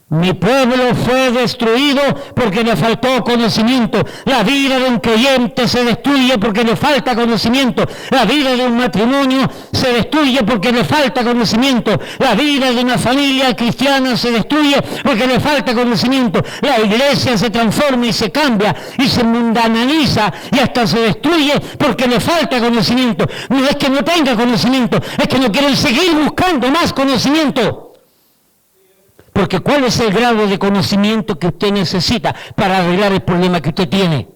Mi pueblo fue destruido porque le faltó conocimiento. La vida de un creyente se destruye porque le falta conocimiento. La vida de un matrimonio se destruye porque le falta conocimiento. La vida de una familia cristiana se destruye porque le falta conocimiento. La iglesia se transforma y se cambia y se mundanaliza y hasta se destruye porque le falta conocimiento. No es que no tenga conocimiento, es que no quieren seguir buscando más conocimiento. Porque ¿cuál es el grado de conocimiento que usted necesita para arreglar el problema que usted tiene?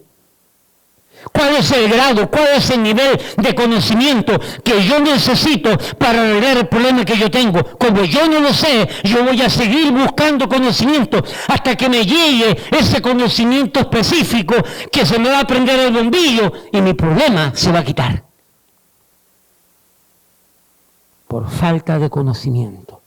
¿Cuál es el grado, cuál es el nivel de conocimiento que yo necesito para arreglar el problema que yo tengo? Como yo no lo sé, yo voy a seguir buscando conocimiento hasta que me llegue ese conocimiento específico que se me va a prender el bombillo y mi problema se va a quitar. Por falta de conocimiento.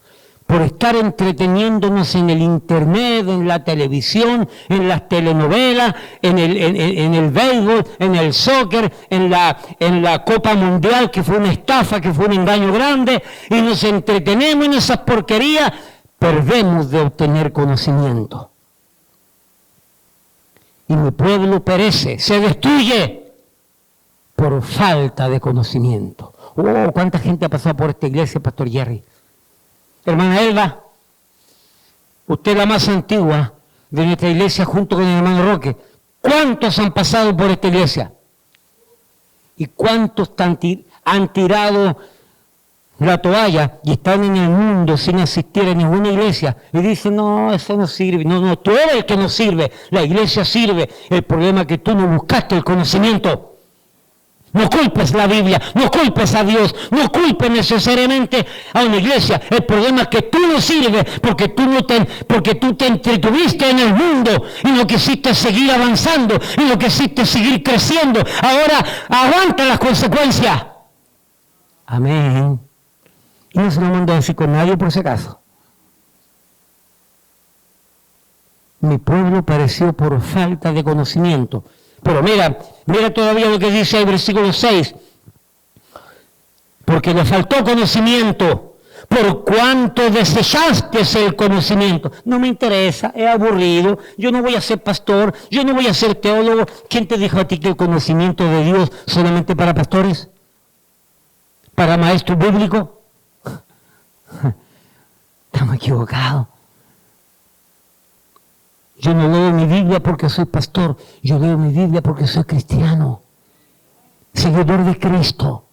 Por estar entreteniéndonos en el internet, en la televisión, en las telenovelas, en el béisbol, en el soccer, en la Copa Mundial, que fue una estafa, que fue un engaño grande, y nos entretenemos en esas porquerías, perdemos de obtener conocimiento. Y mi pueblo perece, se destruye por falta de conocimiento. Oh, ¿cuánta gente ha pasado por esta iglesia, Pastor Jerry? Hermana Elba, usted es la más antigua de nuestra iglesia junto con el hermano Roque. ¿Cuántos han pasado por esta iglesia? ¿Y cuántos han tirado la toalla y están en el mundo sin asistir a ninguna iglesia? Y dicen, no, eso no sirve. No, tú eres el que no sirve. La iglesia sirve. El problema es que tú no buscaste el conocimiento. No culpes la Biblia, no culpes a Dios, no culpes necesariamente a una iglesia. El problema es que tú no sirves porque tú te entretuviste en el mundo y no quisiste seguir avanzando y no quisiste seguir creciendo. Ahora aguanta las consecuencias. Amén. Y no se lo mando a decir con nadie por si acaso. Mi pueblo pereció por falta de conocimiento. Pero mira todavía lo que dice el versículo 6. Porque le faltó conocimiento, por cuanto desechaste el conocimiento. No me interesa, es aburrido, yo no voy a ser pastor, yo no voy a ser teólogo. ¿Quién te dijo a ti que el conocimiento de Dios solamente para pastores? ¿Para maestros bíblicos? Estamos equivocados. Yo no leo mi Biblia porque soy pastor, yo leo mi Biblia porque soy cristiano, seguidor de Cristo.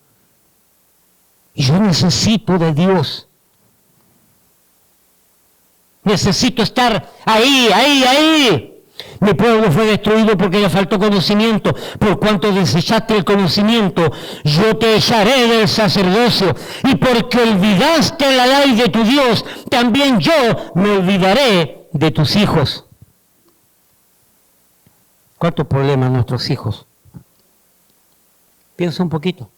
Y yo necesito de Dios. Necesito estar ahí. Mi pueblo fue destruido porque le faltó conocimiento. Por cuanto desechaste el conocimiento, yo te echaré del sacerdocio. Y porque olvidaste la ley de tu Dios, también yo me olvidaré de tus hijos. ¿Cuántos problemas nuestros hijos? Piensa un poquito.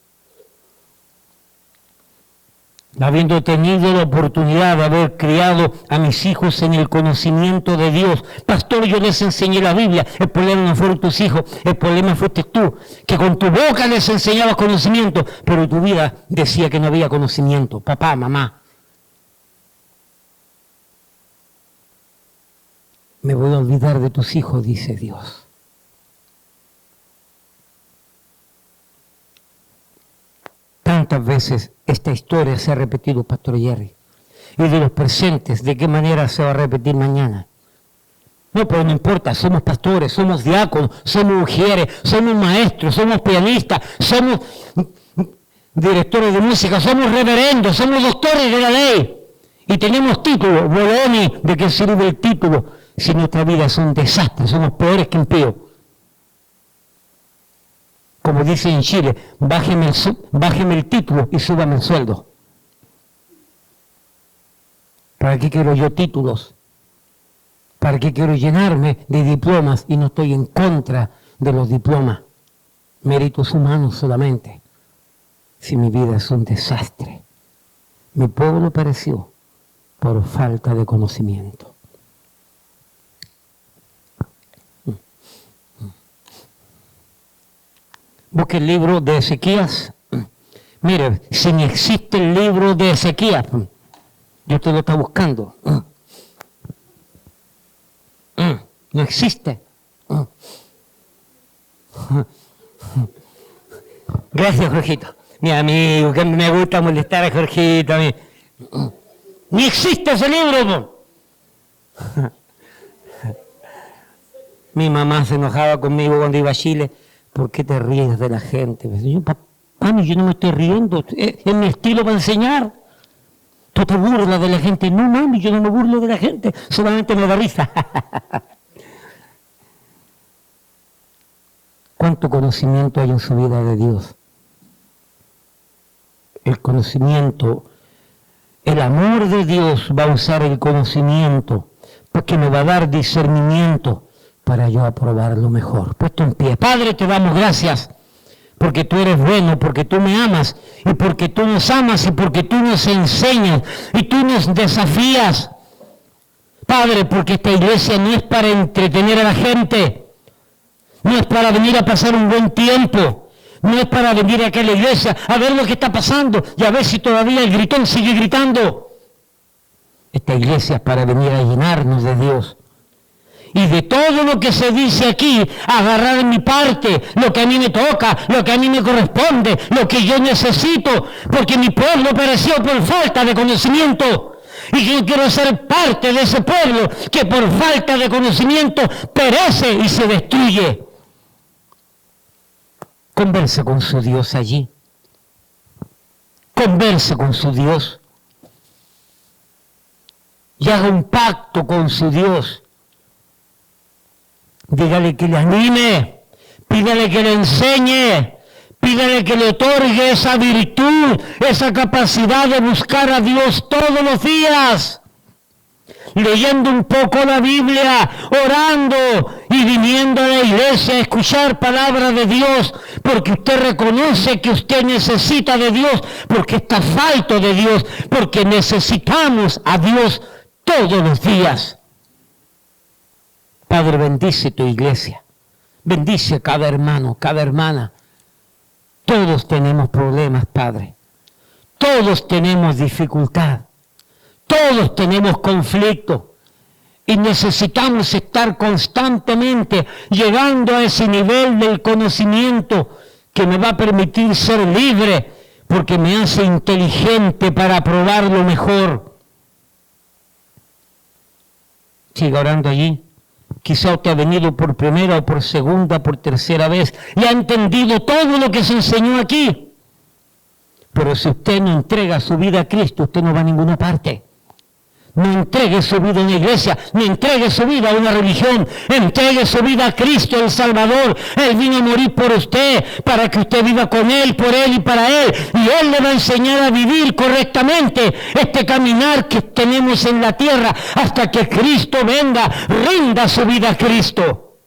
Habiendo tenido la oportunidad de haber criado a mis hijos en el conocimiento de Dios. Pastor, yo les enseñé la Biblia. El problema no fueron tus hijos, el problema fuiste tú, que con tu boca les enseñabas conocimiento, pero tu vida decía que no había conocimiento. Papá, mamá. Me voy a olvidar de tus hijos, dice Dios. Tantas veces esta historia se ha repetido, Pastor Jerry. Y de los presentes, ¿de qué manera se va a repetir mañana? No, pero no importa, somos pastores, somos diáconos, somos mujeres, somos maestros, somos pianistas, somos directores de música, somos reverendos, somos doctores de la ley. Y tenemos título, Boloni, ¿de qué sirve el título? Si nuestra vida es un desastre, somos peores que impíos. Como dice en Chile, bájeme el título y súbame el sueldo. ¿Para qué quiero yo títulos? ¿Para qué quiero llenarme de diplomas y no estoy en contra de los diplomas? Méritos humanos solamente. Si mi vida es un desastre. Mi pueblo pereció por falta de conocimiento. Busque el libro de Ezequías. Mire, si ni existe el libro de Ezequías, yo te lo está buscando. No existe. Gracias, Jorgito. Mi amigo, que me gusta molestar a Jorgito. Ni existe ese libro. Mi mamá se enojaba conmigo cuando iba a Chile. ¿Por qué te ríes de la gente? Yo no me estoy riendo, es mi estilo para enseñar. Tú te burlas de la gente. No, mami, yo no me burlo de la gente, solamente me da risa. ¿Cuánto conocimiento hay en su vida de Dios? El conocimiento, el amor de Dios va a usar el conocimiento, porque me va a dar discernimiento para yo aprobar lo mejor. Puesto en pie. Padre, te damos gracias porque tú eres bueno, porque tú me amas y porque tú nos amas y porque tú nos enseñas y tú nos desafías. Padre, porque esta iglesia no es para entretener a la gente, no es para venir a pasar un buen tiempo, no es para venir aquí a la iglesia a ver lo que está pasando y a ver si todavía el gritón sigue gritando. Esta iglesia es para venir a llenarnos de Dios. Y de todo lo que se dice aquí, agarrar en mi parte, lo que a mí me toca, lo que a mí me corresponde, lo que yo necesito, porque mi pueblo pereció por falta de conocimiento. y yo quiero ser parte de ese pueblo que por falta de conocimiento perece y se destruye. Converse con su Dios allí. Converse con su Dios. Y haga un pacto con su Dios. Dígale que le anime, pídale que le enseñe, pídale que le otorgue esa virtud, esa capacidad de buscar a Dios todos los días, leyendo un poco la Biblia, orando y viniendo a la iglesia a escuchar palabra de Dios, porque usted reconoce que usted necesita de Dios, porque está falto de Dios, porque necesitamos a Dios todos los días. Padre, bendice tu iglesia, bendice a cada hermano, cada hermana. Todos tenemos problemas, Padre. Todos tenemos dificultad. Todos tenemos conflicto. Y necesitamos estar constantemente llegando a ese nivel del conocimiento que me va a permitir ser libre, porque me hace inteligente para probar lo mejor. Siga orando allí. Quizá usted ha venido por primera o por segunda, por tercera vez y ha entendido todo lo que se enseñó aquí. Pero si usted no entrega su vida a Cristo, usted no va a ninguna parte. No entregue su vida a una iglesia, ni entregue su vida a una religión. Entregue su vida a Cristo, el Salvador. Él vino a morir por usted, para que usted viva con Él, por Él y para Él. Y Él le va a enseñar a vivir correctamente este caminar que tenemos en la tierra hasta que Cristo venga. Rinda su vida a Cristo.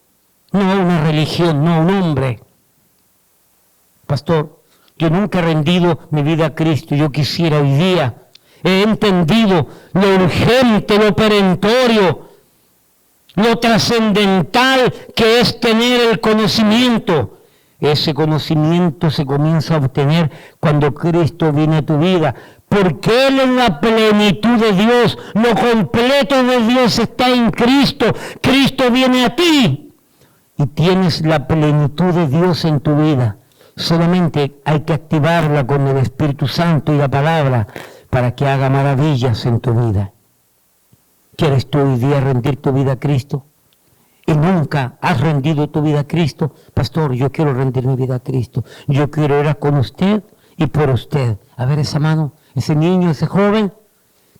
No a una religión, no a un hombre. Pastor, yo nunca he rendido mi vida a Cristo. Yo quisiera hoy día. He entendido lo urgente, lo perentorio, lo trascendental que es tener el conocimiento. Ese conocimiento se comienza a obtener cuando Cristo viene a tu vida. Porque Él es la plenitud de Dios, lo completo de Dios está en Cristo. Cristo viene a ti y tienes la plenitud de Dios en tu vida. Solamente hay que activarla con el Espíritu Santo y la palabra, para que haga maravillas en tu vida. ¿Quieres tú hoy día rendir tu vida a Cristo? ¿Y nunca has rendido tu vida a Cristo? Pastor, yo quiero rendir mi vida a Cristo. Yo quiero ir con usted y por usted. A ver esa mano, ese niño, ese joven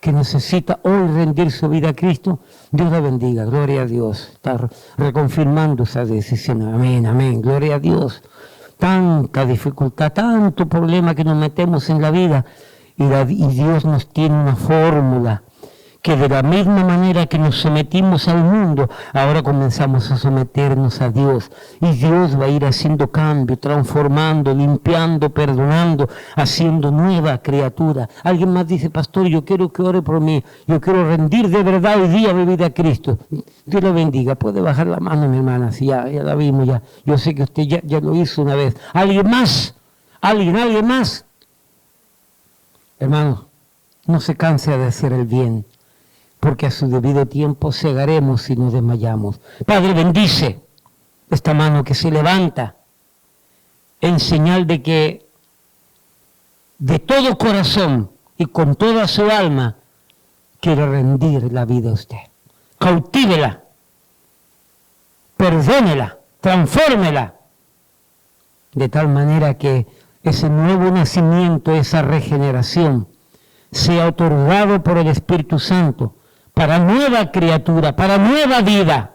que necesita hoy rendir su vida a Cristo. Dios la bendiga, gloria a Dios. Está reconfirmando esa decisión. Amén, amén, gloria a Dios. Tanta dificultad, tanto problema que nos metemos en la vida. Y Dios nos tiene una fórmula que de la misma manera que nos sometimos al mundo, ahora comenzamos a someternos a Dios. Y Dios va a ir haciendo cambio, transformando, limpiando, perdonando, haciendo nueva criatura. Alguien más dice, pastor, yo quiero que ore por mí. Yo quiero rendir de verdad hoy día mi vida a Cristo. Dios lo bendiga. Puede bajar la mano, mi hermana. Si ya la vimos ya. Yo sé que usted ya lo hizo una vez. ¿Alguien más? ¿Alguien más? Hermanos, no se canse de hacer el bien, porque a su debido tiempo segaremos si nos desmayamos. Padre, bendice esta mano que se levanta en señal de que de todo corazón y con toda su alma quiere rendir la vida a usted. Cautívela, perdónela, transfórmela, de tal manera que ese nuevo nacimiento, esa regeneración, sea otorgado por el Espíritu Santo para nueva criatura, para nueva vida.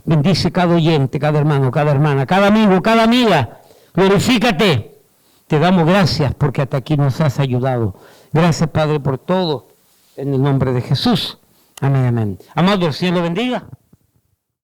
Bendice cada oyente, cada hermano, cada hermana, cada amigo, cada amiga. Glorifícate. Te damos gracias porque hasta aquí nos has ayudado. Gracias, Padre, por todo. En el nombre de Jesús. Amén, amén. Amado, el Señor lo bendiga.